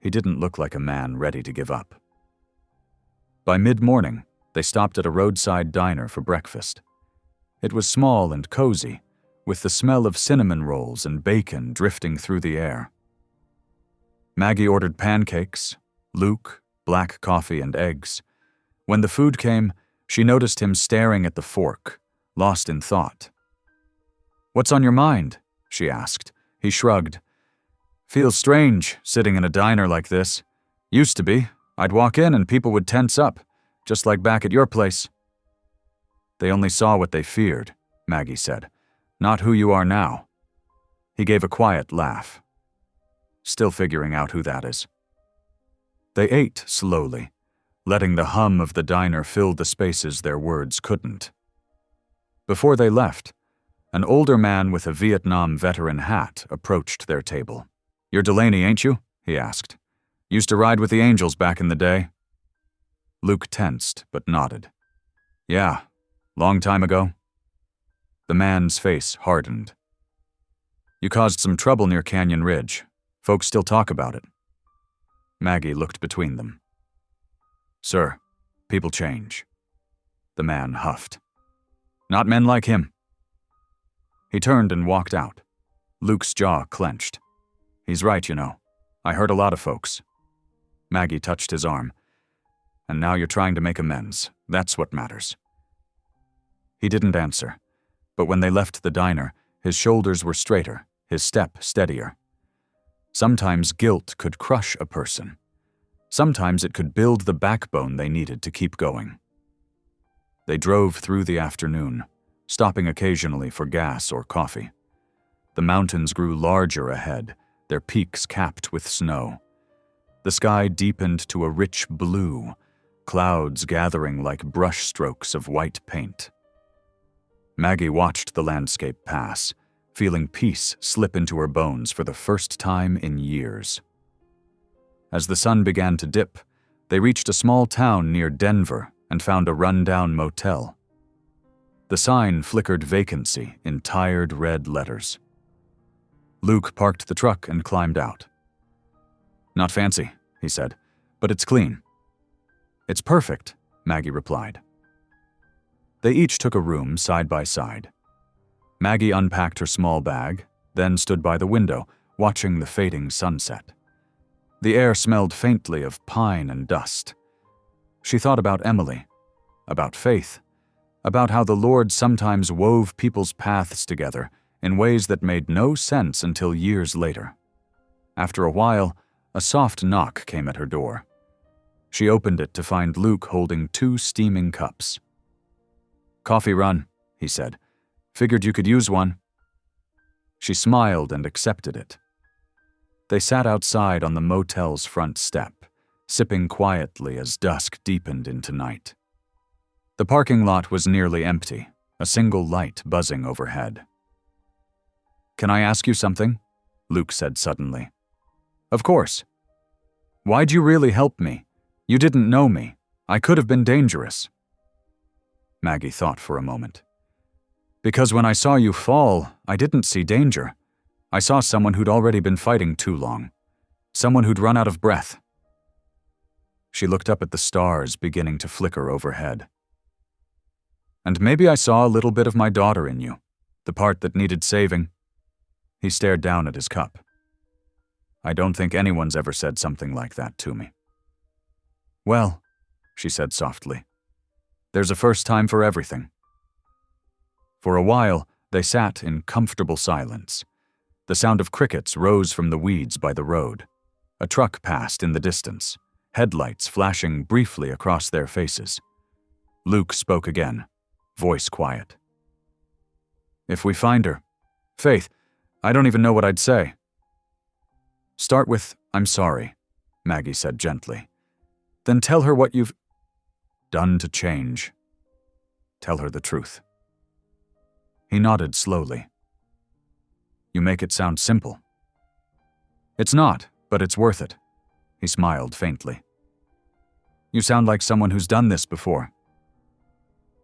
A: he didn't look like a man ready to give up. By mid-morning, they stopped at a roadside diner for breakfast. It was small and cozy, with the smell of cinnamon rolls and bacon drifting through the air. Maggie ordered pancakes, Luke, black coffee and eggs. When the food came, she noticed him staring at the fork, lost in thought. What's on your mind? She asked. He shrugged. Feels strange, sitting in a diner like this. Used to be. I'd walk in and people would tense up, just like back at your place. They only saw what they feared, Maggie said, not who you are now. He gave a quiet laugh. Still figuring out who that is. They ate slowly, letting the hum of the diner fill the spaces their words couldn't. Before they left, an older man with a Vietnam veteran hat approached their table. "You're Delaney, ain't you?" he asked. "Used to ride with the Angels back in the day?" Luke tensed, but nodded. "Yeah, long time ago." The man's face hardened. "You caused some trouble near Canyon Ridge. Folks still talk about it." Maggie looked between them. "Sir, people change." The man huffed. "Not men like him." He turned and walked out. Luke's jaw clenched. "He's right, you know. I hurt a lot of folks." Maggie touched his arm. "And now you're trying to make amends. That's what matters." He didn't answer, but when they left the diner, his shoulders were straighter, his step steadier. Sometimes guilt could crush a person. Sometimes it could build the backbone they needed to keep going. They drove through the afternoon, stopping occasionally for gas or coffee. The mountains grew larger ahead, their peaks capped with snow. The sky deepened to a rich blue, clouds gathering like brushstrokes of white paint. Maggie watched the landscape pass, feeling peace slip into her bones for the first time in years. As the sun began to dip, they reached a small town near Denver and found a run-down motel. The sign flickered vacancy in tired red letters. Luke parked the truck and climbed out. "Not fancy," he said, "but it's clean." "It's perfect," Maggie replied. They each took a room side by side. Maggie unpacked her small bag, then stood by the window, watching the fading sunset. The air smelled faintly of pine and dust. She thought about Emily, about faith, about how the Lord sometimes wove people's paths together in ways that made no sense until years later. After a while, a soft knock came at her door. She opened it to find Luke holding 2 steaming cups. "Coffee run," he said. "Figured you could use one." She smiled and accepted it. They sat outside on the motel's front step, sipping quietly as dusk deepened into night. The parking lot was nearly empty, a single light buzzing overhead. "Can I ask you something?" Luke said suddenly. "Of course." "Why'd you really help me? You didn't know me. I could have been dangerous." Maggie thought for a moment. "Because when I saw you fall, I didn't see danger. I saw someone who'd already been fighting too long. Someone who'd run out of breath." She looked up at the stars beginning to flicker overhead. "And maybe I saw a little bit of my daughter in you, the part that needed saving." He stared down at his cup. "I don't think anyone's ever said something like that to me." "Well," she said softly, "there's a first time for everything." For a while, they sat in comfortable silence. The sound of crickets rose from the weeds by the road. A truck passed in the distance, headlights flashing briefly across their faces. Luke spoke again, voice quiet. "If we find her, Faith, I don't even know what I'd say." "Start with, 'I'm sorry,'" Maggie said gently. "Then tell her what you've done to change. Tell her the truth." He nodded slowly. "You make it sound simple." "It's not, but it's worth it." He smiled faintly. "You sound like someone who's done this before."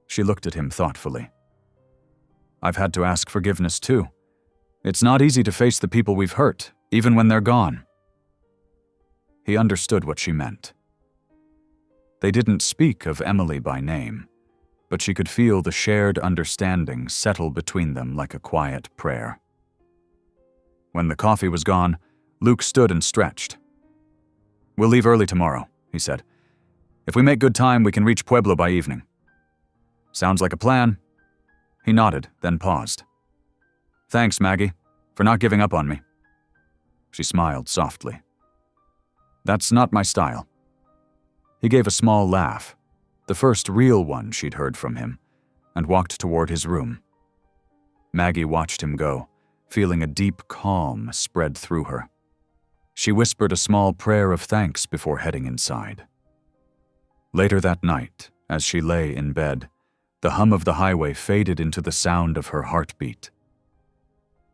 A: She looked at him thoughtfully. "I've had to ask forgiveness too. It's not easy to face the people we've hurt, even when they're gone." He understood what she meant. They didn't speak of Emily by name, but she could feel the shared understanding settle between them like a quiet prayer. When the coffee was gone, Luke stood and stretched. "We'll leave early tomorrow," he said. "If we make good time, we can reach Pueblo by evening." "Sounds like a plan." He nodded, then paused. "Thanks, Maggie, for not giving up on me." She smiled softly. "That's not my style." He gave a small laugh, the first real one she'd heard from him, and walked toward his room. Maggie watched him go, feeling a deep calm spread through her. She whispered a small prayer of thanks before heading inside. Later that night, as she lay in bed, The hum of the highway faded into the sound of her heartbeat.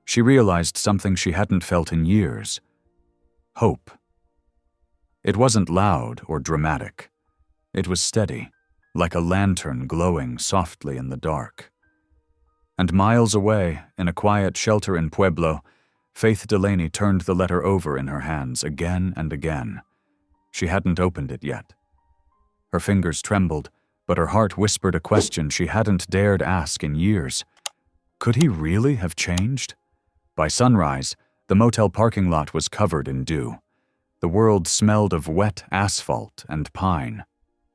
A: She realized something she hadn't felt in years: hope. It wasn't loud or dramatic. It was steady, like a lantern glowing softly in the dark. And miles away, in a quiet shelter in Pueblo, Faith Delaney turned the letter over in her hands again and again. She hadn't opened it yet. Her fingers trembled, but her heart whispered a question she hadn't dared ask in years. Could he really have changed? By sunrise, the motel parking lot was covered in dew. The world smelled of wet asphalt and pine.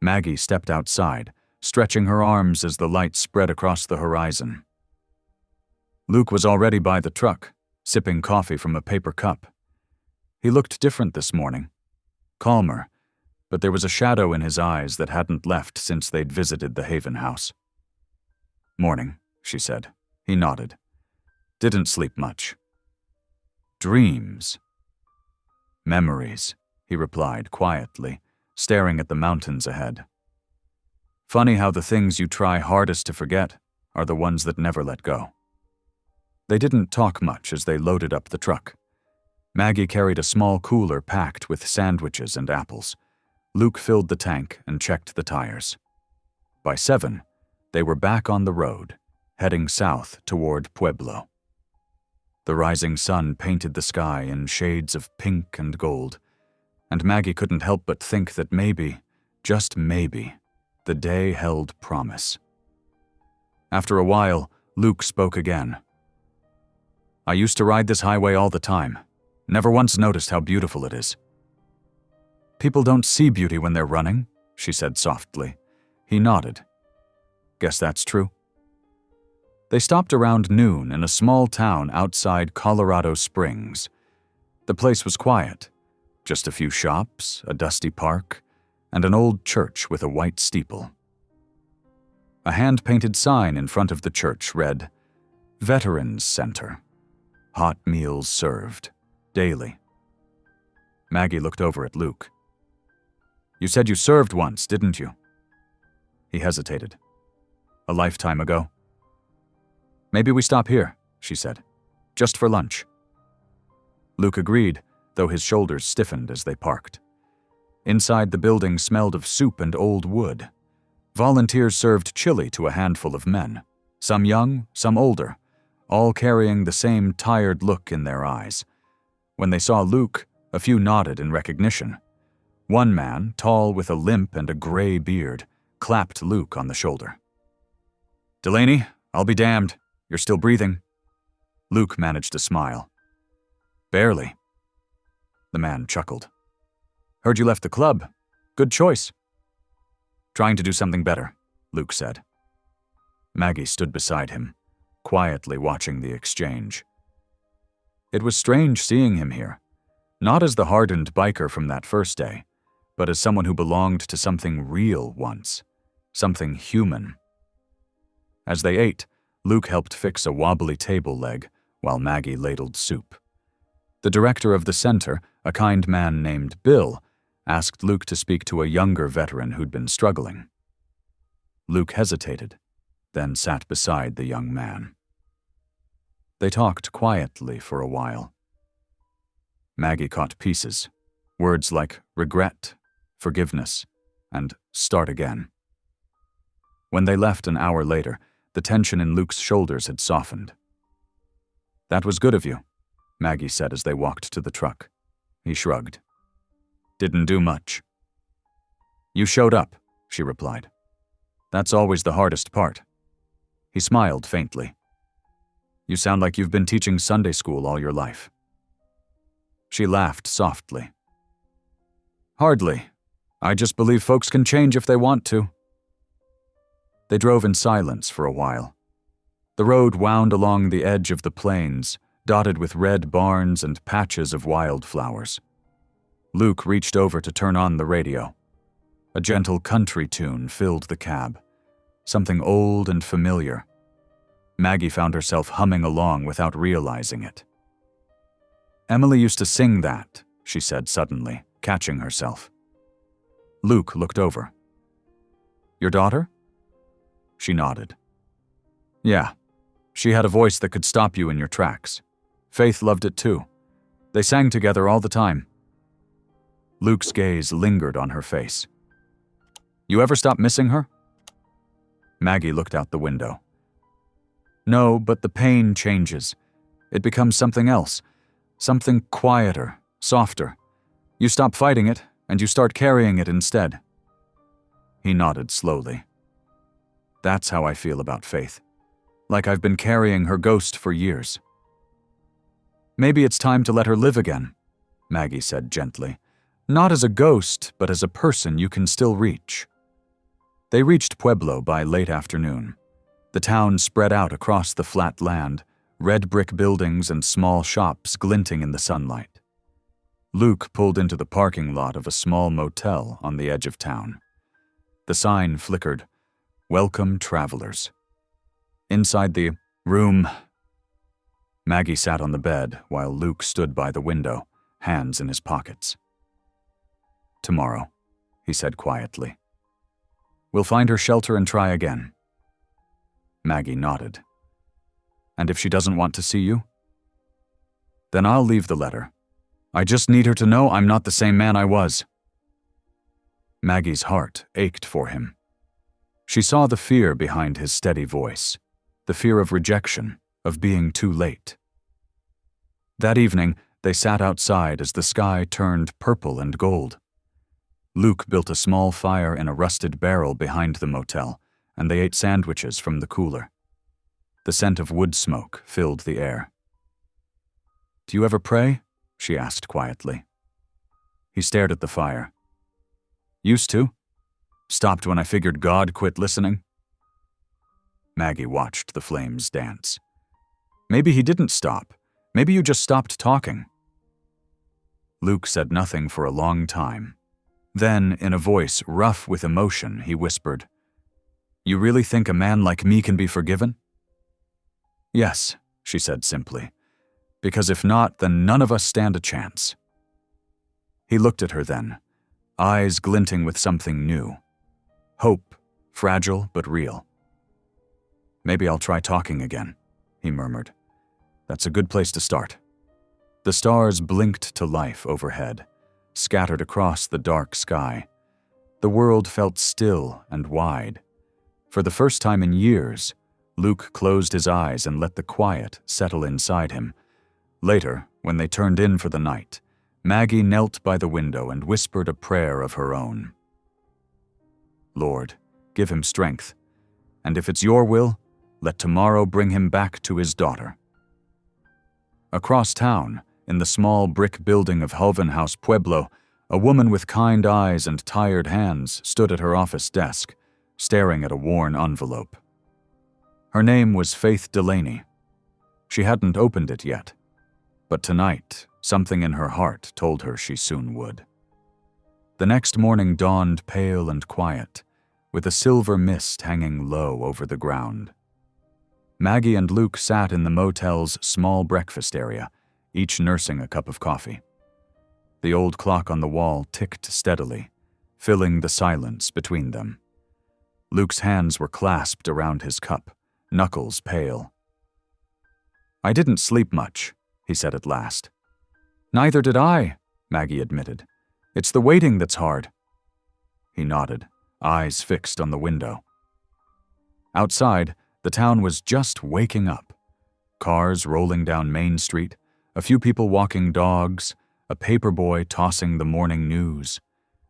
A: Maggie stepped outside, stretching her arms as the light spread across the horizon. Luke was already by the truck, sipping coffee from a paper cup. He looked different this morning, calmer, but there was a shadow in his eyes that hadn't left since they'd visited the Haven house. "Morning," she said. He nodded. "Didn't sleep much." "Dreams." "Memories," he replied quietly, staring at the mountains ahead. "Funny how the things you try hardest to forget are the ones that never let go." They didn't talk much as they loaded up the truck. Maggie carried a small cooler packed with sandwiches and apples. Luke filled the tank and checked the tires. By 7, they were back on the road, heading south toward Pueblo. The rising sun painted the sky in shades of pink and gold, and Maggie couldn't help but think that maybe, just maybe, the day held promise. After a while, Luke spoke again. "I used to ride this highway all the time. Never once noticed how beautiful it is." "People don't see beauty when they're running," she said softly. He nodded. "Guess that's true." They stopped around noon in a small town outside Colorado Springs. The place was quiet. Just a few shops, a dusty park, and an old church with a white steeple. A hand-painted sign in front of the church read, "Veterans Center. Hot meals served. Daily." Maggie looked over at Luke. "You said you served once, didn't you?" He hesitated. "A lifetime ago." "Maybe we stop here," she said. "Just for lunch." Luke agreed, though his shoulders stiffened as they parked. Inside the building smelled of soup and old wood. Volunteers served chili to a handful of men, some young, some older, all carrying the same tired look in their eyes. When they saw Luke, a few nodded in recognition. One man, tall with a limp and a gray beard, clapped Luke on the shoulder. "Delaney, I'll be damned. You're still breathing." Luke managed a smile. "Barely." The man chuckled. "Heard you left the club. Good choice." "Trying to do something better," Luke said. Maggie stood beside him, quietly watching the exchange. It was strange seeing him here, not as the hardened biker from that first day, but as someone who belonged to something real once, something human. As they ate, Luke helped fix a wobbly table leg while Maggie ladled soup. The director of the center, a kind man named Bill, asked Luke to speak to a younger veteran who'd been struggling. Luke hesitated, then sat beside the young man. They talked quietly for a while. Maggie caught pieces, words like regret, forgiveness, and start again. When they left an hour later, the tension in Luke's shoulders had softened. "That was good of you," Maggie said as they walked to the truck. He shrugged. "Didn't do much." "You showed up," she replied. "That's always the hardest part." He smiled faintly. "You sound like you've been teaching Sunday school all your life." She laughed softly. "Hardly. I just believe folks can change if they want to." They drove in silence for a while. The road wound along the edge of the plains, dotted with red barns and patches of wildflowers. Luke reached over to turn on the radio. A gentle country tune filled the cab, something old and familiar. Maggie found herself humming along without realizing it. "Emily used to sing that," she said suddenly, catching herself. Luke looked over. "Your daughter?" She nodded. Yeah, she had a voice that could stop you in your tracks. Faith loved it too. They sang together all the time. Luke's gaze lingered on her face. You ever stop missing her? Maggie looked out the window. No, but the pain changes. It becomes something else. Something quieter, softer. You stop fighting it, and you start carrying it instead. He nodded slowly. That's how I feel about Faith. Like I've been carrying her ghost for years. Maybe it's time to let her live again, Maggie said gently. Not as a ghost, but as a person you can still reach. They reached Pueblo by late afternoon. The town spread out across the flat land, red brick buildings and small shops glinting in the sunlight. Luke pulled into the parking lot of a small motel on the edge of town. The sign flickered, "Welcome travelers." Inside the room, Maggie sat on the bed while Luke stood by the window, hands in his pockets. Tomorrow, he said quietly. We'll find her shelter and try again. Maggie nodded. And if she doesn't want to see you? Then I'll leave the letter. I just need her to know I'm not the same man I was. Maggie's heart ached for him. She saw the fear behind his steady voice, the fear of rejection, of being too late. That evening, they sat outside as the sky turned purple and gold. Luke built a small fire in a rusted barrel behind the motel, and they ate sandwiches from the cooler. The scent of wood smoke filled the air. Do you ever pray? She asked quietly. He stared at the fire. Used to. Stopped when I figured God quit listening. Maggie watched the flames dance. Maybe he didn't stop. Maybe you just stopped talking. Luke said nothing for a long time. Then, in a voice rough with emotion, he whispered, You really think a man like me can be forgiven? Yes, she said simply, because if not, then none of us stand a chance. He looked at her then, eyes glinting with something new. Hope, fragile but real. Maybe I'll try talking again, he murmured. That's a good place to start. The stars blinked to life overhead, scattered across the dark sky. The world felt still and wide. For the first time in years, Luke closed his eyes and let the quiet settle inside him. Later, when they turned in for the night, Maggie knelt by the window and whispered a prayer of her own. Lord, give him strength, and if it's your will, let tomorrow bring him back to his daughter. Across town, in the small brick building of House Pueblo, a woman with kind eyes and tired hands stood at her office desk, staring at a worn envelope. Her name was Faith Delaney. She hadn't opened it yet, but tonight, something in her heart told her she soon would. The next morning dawned pale and quiet, with a silver mist hanging low over the ground. Maggie and Luke sat in the motel's small breakfast area, each nursing a cup of coffee. The old clock on the wall ticked steadily, filling the silence between them. Luke's hands were clasped around his cup, knuckles pale. I didn't sleep much, he said at last. Neither did I, Maggie admitted. It's the waiting that's hard. He nodded, eyes fixed on the window. Outside, the town was just waking up. Cars rolling down Main Street, a few people walking dogs, a paperboy tossing the morning news.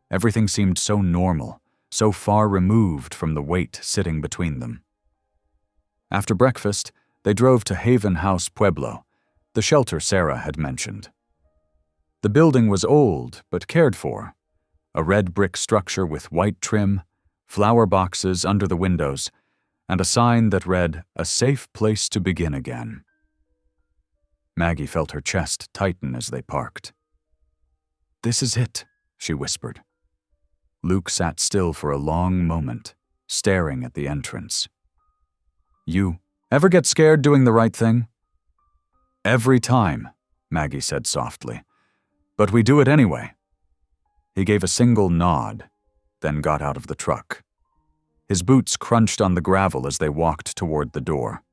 A: Everything seemed so normal, so far removed from the weight sitting between them. After breakfast, they drove to House Pueblo, the shelter Sarah had mentioned. The building was old but cared for, a red brick structure with white trim, flower boxes under the windows, and a sign that read, A safe place to begin again. Maggie felt her chest tighten as they parked. This is it, she whispered. Luke sat still for a long moment, staring at the entrance. You ever get scared doing the right thing? Every time, Maggie said softly. But we do it anyway. He gave a single nod, then got out of the truck. His boots crunched on the gravel as they walked toward the door.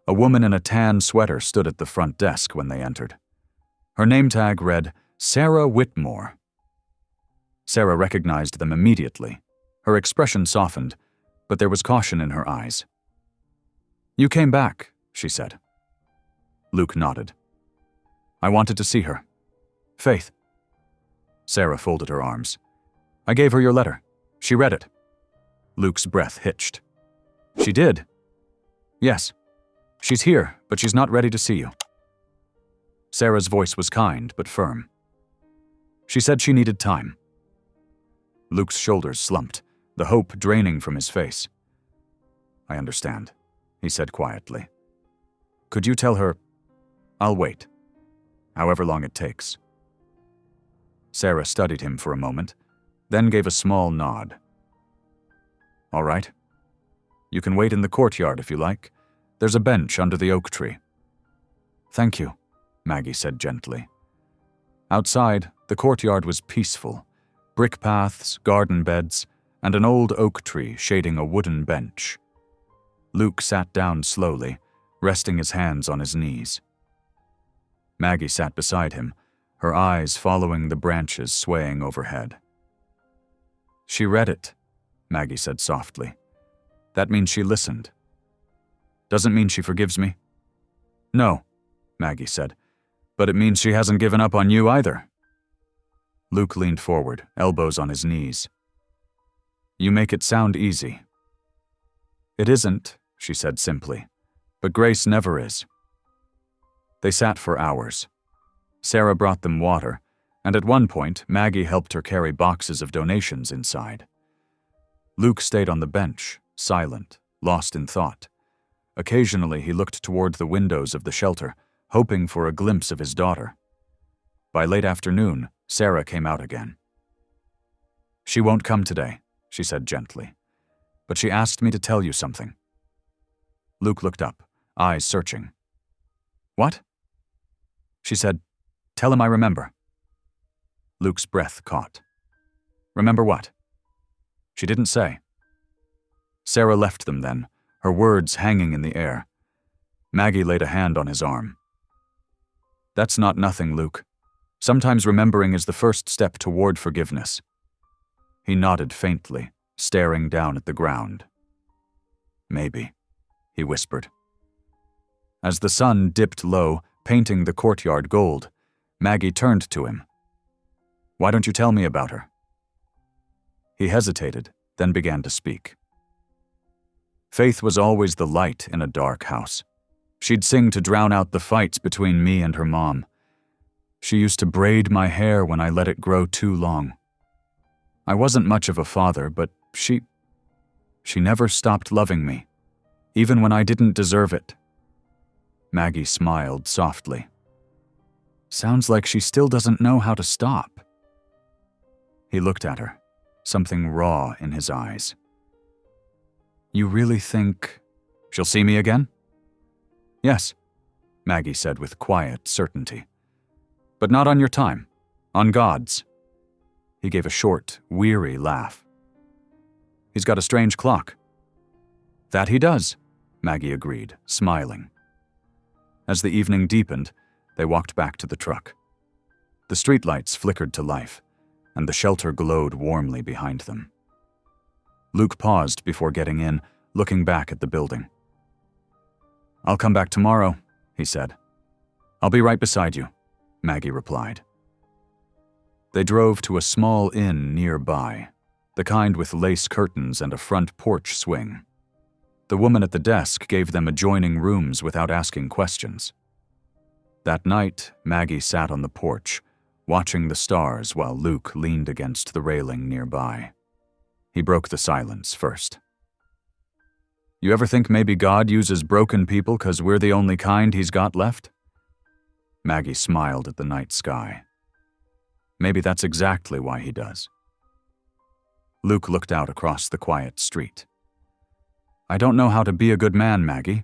A: A woman in a tan sweater stood at the front desk when they entered. Her name tag read, Sarah Whitmore. Sarah recognized them immediately. Her expression softened, but there was caution in her eyes. "You came back," she said. Luke nodded. "I wanted to see her. Faith." Sarah folded her arms. "I gave her your letter. She read it." Luke's breath hitched. "She did?" "Yes. She's here, but she's not ready to see you." Sarah's voice was kind but firm. "She said she needed time." Luke's shoulders slumped, the hope draining from his face. "I understand," he said quietly. "Could you tell her, I'll wait, however long it takes?" Sarah studied him for a moment, then gave a small nod. "All right. You can wait in the courtyard if you like. There's a bench under the oak tree." "Thank you," Maggie said gently. Outside, the courtyard was peaceful. Brick paths, garden beds, and an old oak tree shading a wooden bench. Luke sat down slowly, resting his hands on his knees. Maggie sat beside him, her eyes following the branches swaying overhead. "She read it," Maggie said softly. "That means she listened. Doesn't mean she forgives me." "No," Maggie said, "but it means she hasn't given up on you either." Luke leaned forward, elbows on his knees. "You make it sound easy." "It isn't," she said simply, "but grace never is." They sat for hours. Sarah brought them water, and at one point, Maggie helped her carry boxes of donations inside. Luke stayed on the bench, silent, lost in thought. Occasionally, he looked toward the windows of the shelter, hoping for a glimpse of his daughter. By late afternoon, Sarah came out again. "She won't come today," she said gently, "but she asked me to tell you something." Luke looked up, eyes searching. "What?" She said, "Tell him I remember." Luke's breath caught. "Remember what?" She didn't say. Sarah left them then, her words hanging in the air. Maggie laid a hand on his arm. "That's not nothing, Luke. Sometimes remembering is the first step toward forgiveness." He nodded faintly, staring down at the ground. "Maybe," he whispered. As the sun dipped low, painting the courtyard gold, Maggie turned to him. "Why don't you tell me about her?" He hesitated, then began to speak. "Faith was always the light in a dark house. She'd sing to drown out the fights between me and her mom. She used to braid my hair when I let it grow too long. I wasn't much of a father, but she never stopped loving me, even when I didn't deserve it." Maggie smiled softly. "Sounds like she still doesn't know how to stop." He looked at her, something raw in his eyes. "You really think she'll see me again?" "Yes," Maggie said with quiet certainty. "But not on your time, on God's." He gave a short, weary laugh. "He's got a strange clock." "That he does," Maggie agreed, smiling. As the evening deepened, they walked back to the truck. The streetlights flickered to life, and the shelter glowed warmly behind them. Luke paused before getting in, looking back at the building. "I'll come back tomorrow," he said. "I'll be right beside you," Maggie replied. They drove to a small inn nearby, the kind with lace curtains and a front porch swing. The woman at the desk gave them adjoining rooms without asking questions. That night, Maggie sat on the porch, watching the stars while Luke leaned against the railing nearby. He broke the silence first. "You ever think maybe God uses broken people 'cause we're the only kind he's got left?" Maggie smiled at the night sky. "Maybe that's exactly why he does." Luke looked out across the quiet street. "I don't know how to be a good man, Maggie.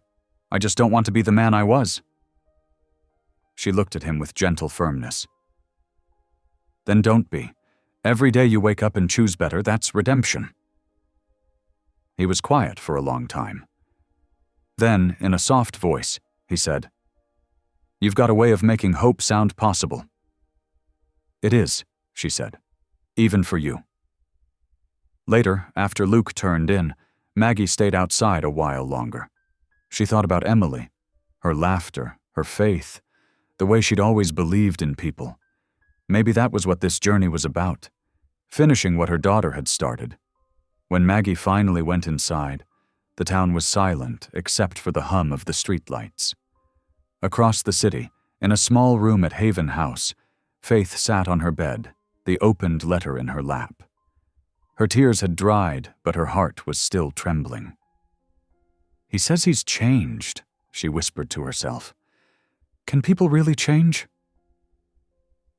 A: I just don't want to be the man I was." She looked at him with gentle firmness. "Then don't be. Every day you wake up and choose better, that's redemption." He was quiet for a long time. Then, in a soft voice, he said, "You've got a way of making hope sound possible." "It is," she said, "even for you." Later, after Luke turned in, Maggie stayed outside a while longer. She thought about Emily, her laughter, her faith, the way she'd always believed in people. Maybe that was what this journey was about, finishing what her daughter had started. When Maggie finally went inside, the town was silent except for the hum of the streetlights. Across the city, in a small room at Haven House, Faith sat on her bed, the opened letter in her lap. Her tears had dried, but her heart was still trembling. "He says he's changed," she whispered to herself. "Can people really change?"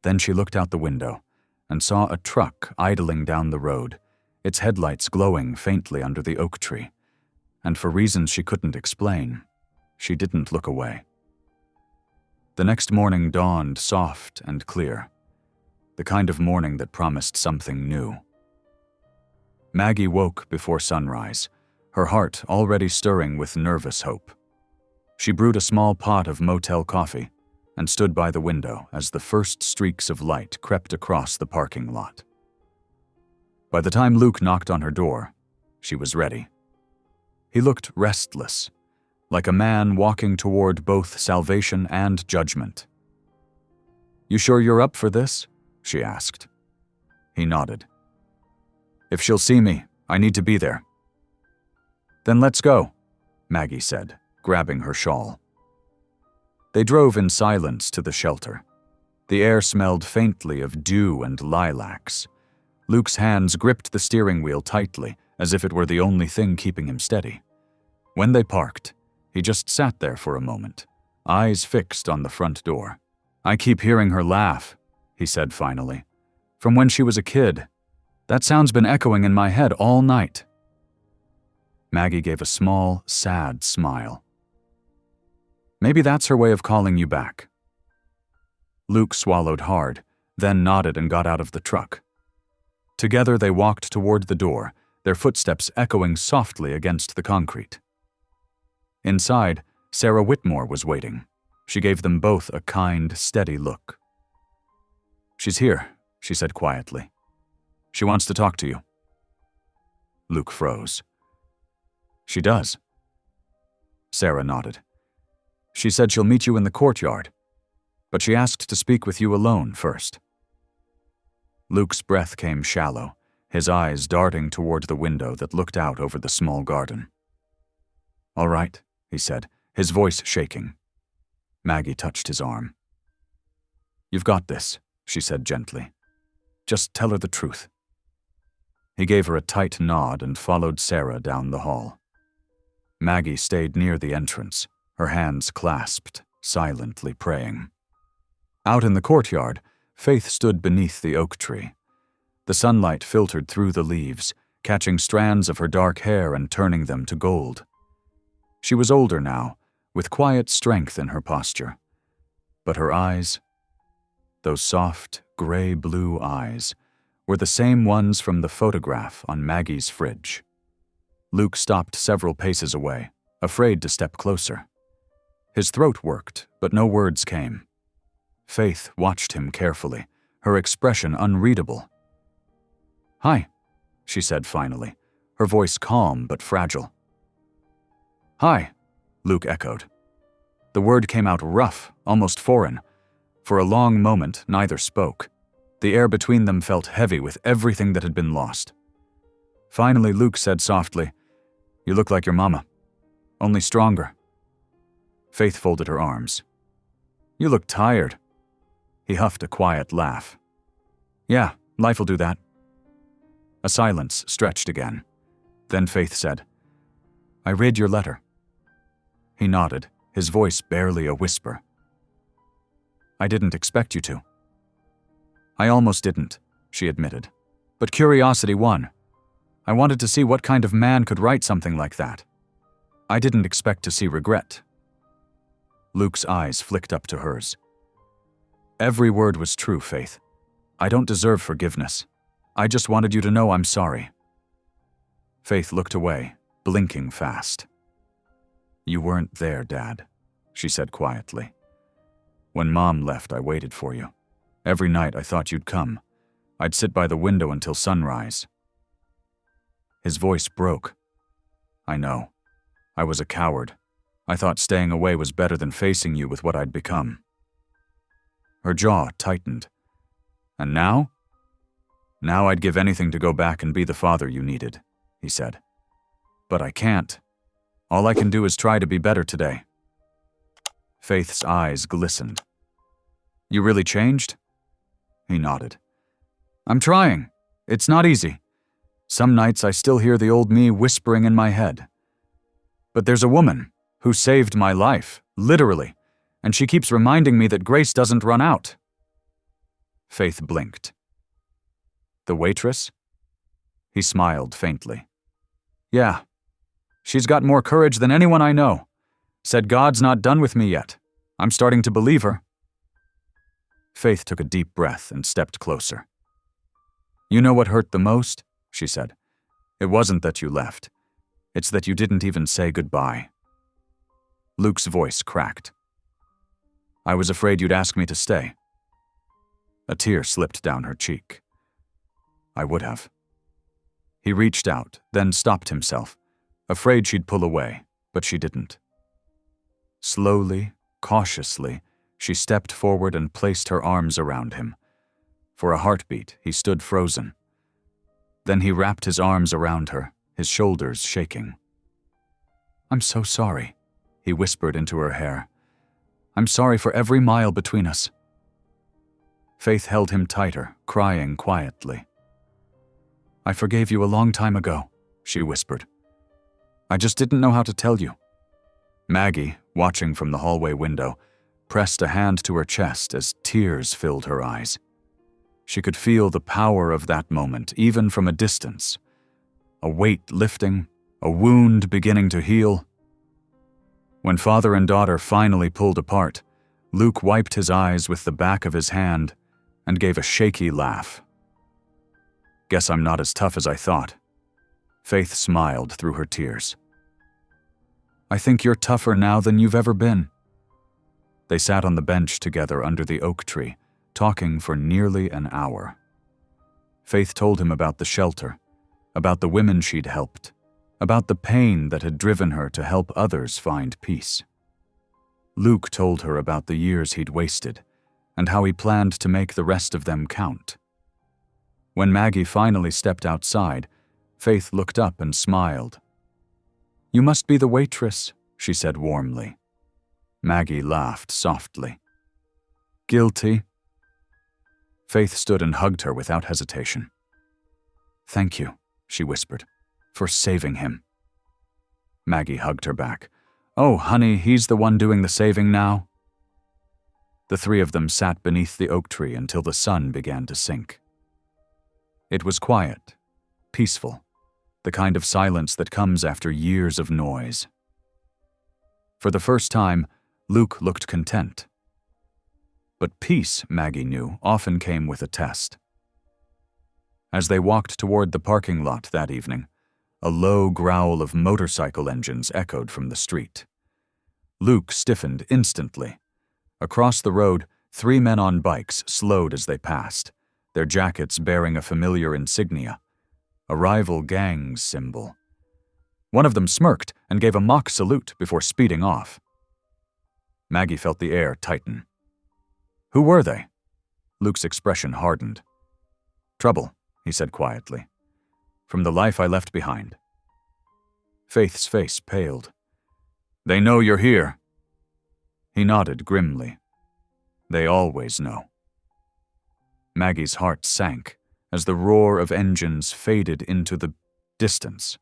A: Then she looked out the window and saw a truck idling down the road, its headlights glowing faintly under the oak tree, and for reasons she couldn't explain, she didn't look away. The next morning dawned soft and clear, the kind of morning that promised something new. Maggie woke before sunrise, her heart already stirring with nervous hope. She brewed a small pot of motel coffee and stood by the window as the first streaks of light crept across the parking lot. By the time Luke knocked on her door, she was ready. He looked restless, like a man walking toward both salvation and judgment. "You sure you're up for this?" she asked. He nodded. "If she'll see me, I need to be there." "Then let's go," Maggie said, grabbing her shawl. They drove in silence to the shelter. The air smelled faintly of dew and lilacs. Luke's hands gripped the steering wheel tightly, as if it were the only thing keeping him steady. When they parked, he just sat there for a moment, eyes fixed on the front door. "I keep hearing her laugh," he said finally. "From when she was a kid. That sound's been echoing in my head all night." Maggie gave a small, sad smile. "Maybe that's her way of calling you back." Luke swallowed hard, then nodded and got out of the truck. Together they walked toward the door, their footsteps echoing softly against the concrete. Inside, Sarah Whitmore was waiting. She gave them both a kind, steady look. "She's here," she said quietly. "She wants to talk to you." Luke froze. "She does?" Sarah nodded. "She said she'll meet you in the courtyard, but she asked to speak with you alone first." Luke's breath came shallow, his eyes darting toward the window that looked out over the small garden. "All right," he said, his voice shaking. Maggie touched his arm. "You've got this," she said gently. "Just tell her the truth." He gave her a tight nod and followed Sarah down the hall. Maggie stayed near the entrance, her hands clasped, silently praying. Out in the courtyard, Faith stood beneath the oak tree. The sunlight filtered through the leaves, catching strands of her dark hair and turning them to gold. She was older now, with quiet strength in her posture. But her eyes, those soft, gray-blue eyes, were the same ones from the photograph on Maggie's fridge. Luke stopped several paces away, afraid to step closer. His throat worked, but no words came. Faith watched him carefully, her expression unreadable. "Hi," she said finally, her voice calm but fragile. "Hi," Luke echoed. The word came out rough, almost foreign. For a long moment, neither spoke. The air between them felt heavy with everything that had been lost. Finally, Luke said softly, "You look like your mama, only stronger." Faith folded her arms. "You look tired." He huffed a quiet laugh. "Yeah, life'll do that." A silence stretched again. Then Faith said, "I read your letter." He nodded, his voice barely a whisper. "I didn't expect you to." "I almost didn't," she admitted. "But curiosity won. I wanted to see what kind of man could write something like that. I didn't expect to see regret." Luke's eyes flicked up to hers. "Every word was true, Faith. I don't deserve forgiveness. I just wanted you to know I'm sorry." Faith looked away, blinking fast. "You weren't there, Dad," she said quietly. "When Mom left, I waited for you. Every night I thought you'd come. I'd sit by the window until sunrise." His voice broke. "I know. I was a coward. I thought staying away was better than facing you with what I'd become." Her jaw tightened. "And now?" "Now I'd give anything to go back and be the father you needed," he said. "But I can't. All I can do is try to be better today." Faith's eyes glistened. "You really changed?" He nodded. "I'm trying. It's not easy. Some nights I still hear the old me whispering in my head. But there's a woman who saved my life, literally, and she keeps reminding me that grace doesn't run out." Faith blinked. "The waitress?" He smiled faintly. "Yeah. She's got more courage than anyone I know. Said God's not done with me yet. I'm starting to believe her." Faith took a deep breath and stepped closer. "You know what hurt the most?" she said. "It wasn't that you left. It's that you didn't even say goodbye." Luke's voice cracked. "I was afraid you'd ask me to stay." A tear slipped down her cheek. "I would have." He reached out, then stopped himself, afraid she'd pull away, but she didn't. Slowly, cautiously, she stepped forward and placed her arms around him. For a heartbeat, he stood frozen. Then he wrapped his arms around her, his shoulders shaking. "I'm so sorry," he whispered into her hair. "I'm sorry for every mile between us." Faith held him tighter, crying quietly. "I forgave you a long time ago," she whispered. "I just didn't know how to tell you." Maggie, watching from the hallway window, pressed a hand to her chest as tears filled her eyes. She could feel the power of that moment, even from a distance. A weight lifting, a wound beginning to heal. When father and daughter finally pulled apart, Luke wiped his eyes with the back of his hand and gave a shaky laugh. "Guess I'm not as tough as I thought." Faith smiled through her tears. "I think you're tougher now than you've ever been." They sat on the bench together under the oak tree, talking for nearly an hour. Faith told him about the shelter, about the women she'd helped, about the pain that had driven her to help others find peace. Luke told her about the years he'd wasted, and how he planned to make the rest of them count. When Maggie finally stepped outside, Faith looked up and smiled. "You must be the waitress," she said warmly. Maggie laughed softly. "Guilty." Faith stood and hugged her without hesitation. "Thank you," she whispered, "for saving him." Maggie hugged her back. "Oh, honey, he's the one doing the saving now." The three of them sat beneath the oak tree until the sun began to sink. It was quiet, peaceful, the kind of silence that comes after years of noise. For the first time, Luke looked content. But peace, Maggie knew, often came with a test. As they walked toward the parking lot that evening, a low growl of motorcycle engines echoed from the street. Luke stiffened instantly. Across the road, 3 men on bikes slowed as they passed, their jackets bearing a familiar insignia, a rival gang's symbol. One of them smirked and gave a mock salute before speeding off. Maggie felt the air tighten. Who were they? Luke's expression hardened. "Trouble," he said quietly. "From the life I left behind." Faith's face paled. "They know you're here." He nodded grimly. "They always know." Maggie's heart sank as the roar of engines faded into the distance.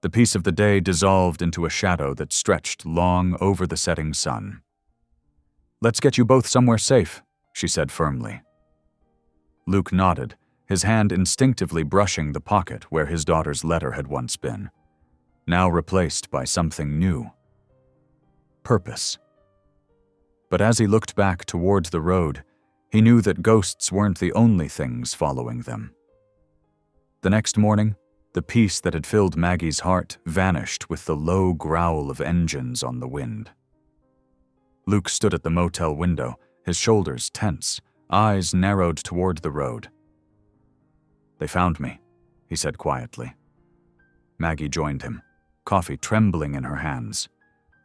A: The peace of the day dissolved into a shadow that stretched long over the setting sun. "Let's get you both somewhere safe," she said firmly. Luke nodded, his hand instinctively brushing the pocket where his daughter's letter had once been, now replaced by something new. Purpose. But as he looked back toward the road, he knew that ghosts weren't the only things following them. The next morning, The peace that had filled Maggie's heart vanished with the low growl of engines on the wind. Luke stood at the motel window, his shoulders tense, eyes narrowed toward the road. "They found me," he said quietly. Maggie joined him, coffee trembling in her hands.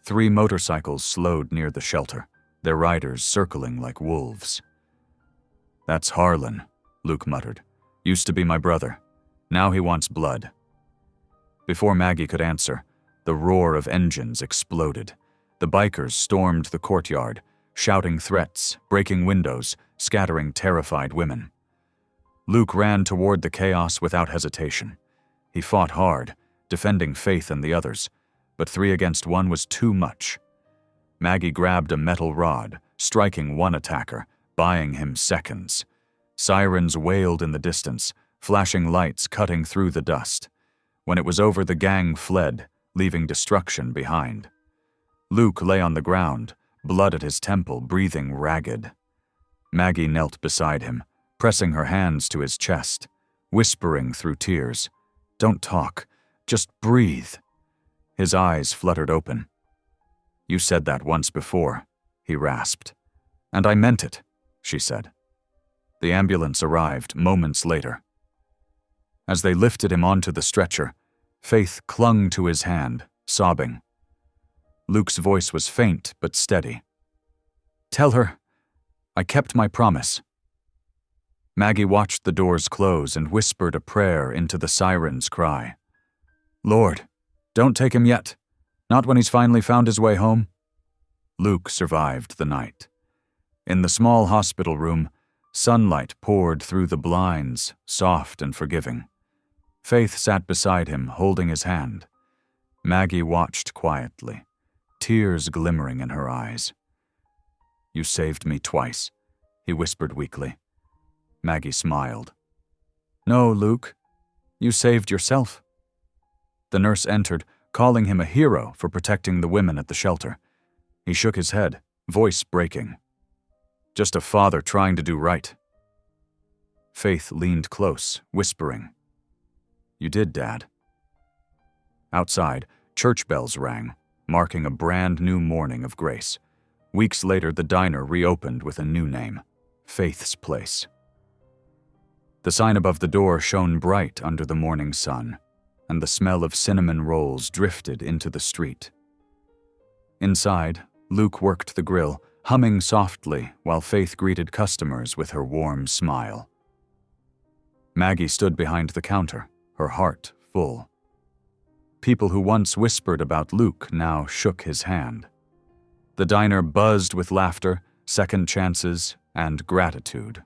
A: 3 motorcycles slowed near the shelter, their riders circling like wolves. "That's Harlan," Luke muttered. "Used to be my brother. Now he wants blood." Before Maggie could answer, the roar of engines exploded. The bikers stormed the courtyard, shouting threats, breaking windows, scattering terrified women. Luke ran toward the chaos without hesitation. He fought hard, defending Faith and the others, but 3 against 1 was too much. Maggie grabbed a metal rod, striking one attacker, buying him seconds. Sirens wailed in the distance, flashing lights cutting through the dust. When it was over, the gang fled, leaving destruction behind. Luke lay on the ground, blood at his temple, breathing ragged. Maggie knelt beside him, pressing her hands to his chest, whispering through tears, "Don't talk, just breathe." His eyes fluttered open. "You said that once before," he rasped. "And I meant it," she said. The ambulance arrived moments later. As they lifted him onto the stretcher, Faith clung to his hand, sobbing. Luke's voice was faint but steady. "Tell her I kept my promise." Maggie watched the doors close and whispered a prayer into the siren's cry. "Lord, don't take him yet. Not when he's finally found his way home." Luke survived the night. In the small hospital room, sunlight poured through the blinds, soft and forgiving. Faith sat beside him, holding his hand. Maggie watched quietly, tears glimmering in her eyes. "You saved me twice," he whispered weakly. Maggie smiled. "No, Luke, you saved yourself." The nurse entered, calling him a hero for protecting the women at the shelter. He shook his head, voice breaking. "Just a father trying to do right." Faith leaned close, whispering, "You did, Dad." Outside, church bells rang, marking a brand new morning of grace. Weeks later, the diner reopened with a new name, Faith's Place. The sign above the door shone bright under the morning sun, and the smell of cinnamon rolls drifted into the street. Inside, Luke worked the grill, humming softly while Faith greeted customers with her warm smile. Maggie stood behind the counter, her heart full. People who once whispered about Luke now shook his hand. The diner buzzed with laughter, second chances, and gratitude.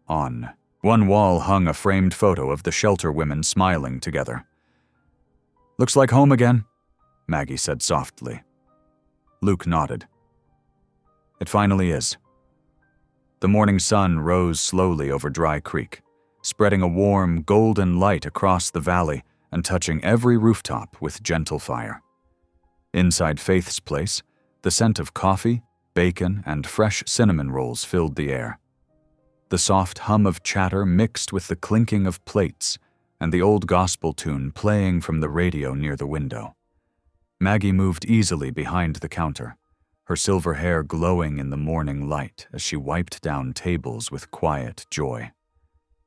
A: On one wall hung a framed photo of the shelter women smiling together. "Looks like home again," Maggie said softly. Luke nodded. "It finally is." The morning sun rose slowly over Dry Creek, spreading a warm, golden light across the valley and touching every rooftop with gentle fire. Inside Faith's Place, the scent of coffee, bacon, and fresh cinnamon rolls filled the air. The soft hum of chatter mixed with the clinking of plates and the old gospel tune playing from the radio near the window. Maggie moved easily behind the counter, her silver hair glowing in the morning light as she wiped down tables with quiet joy.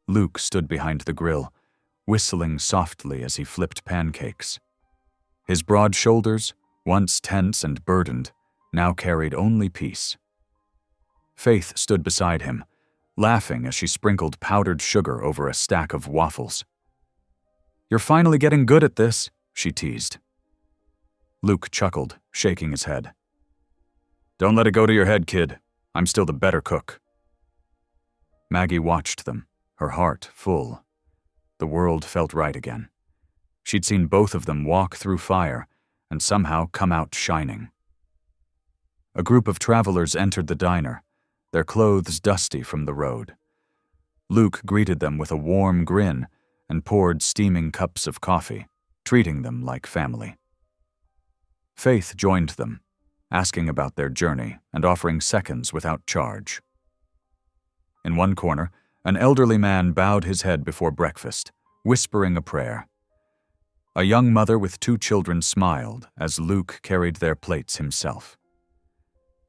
A: Luke stood behind the grill, whistling softly as he flipped pancakes. His broad shoulders, once tense and burdened, now carried only peace. Faith stood beside him, laughing as she sprinkled powdered sugar over a stack of waffles. "You're finally getting good at this," she teased. Luke chuckled, shaking his head. "Don't let it go to your head, kid. I'm still the better cook." Maggie watched them, her heart full. The world felt right again. She'd seen both of them walk through fire and somehow come out shining. A group of travelers entered the diner, their clothes dusty from the road. Luke greeted them with a warm grin and poured steaming cups of coffee, treating them like family. Faith joined them, asking about their journey and offering seconds without charge. In one corner, an elderly man bowed his head before breakfast, whispering a prayer. A young mother with 2 children smiled as Luke carried their plates himself.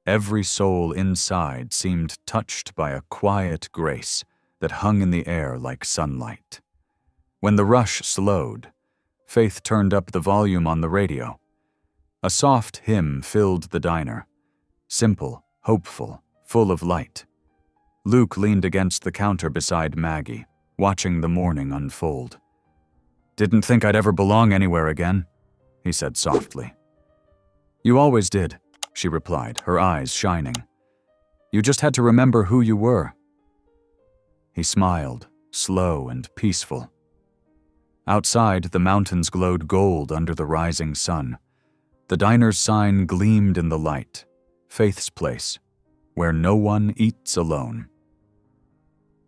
A: Every soul inside seemed touched by a quiet grace that hung in the air like sunlight. When the rush slowed, Faith turned up the volume on the radio. A soft hymn filled the diner, simple, hopeful, full of light. Luke leaned against the counter beside Maggie, watching the morning unfold. "Didn't think I'd ever belong anywhere again," he said softly. "You always did," she replied, her eyes shining. "You just had to remember who you were." He smiled, slow and peaceful. Outside, the mountains glowed gold under the rising sun. The diner's sign gleamed in the light, Faith's Place, where no one eats alone.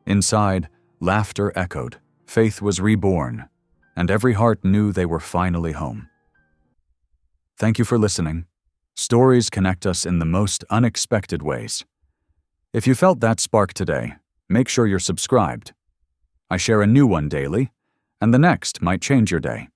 A: Inside, laughter echoed, Faith was reborn, and every heart knew they were finally home. Thank you for listening. Stories connect us in the most unexpected ways. If you felt that spark today, make sure you're subscribed. I share a new one daily, and the next might change your day.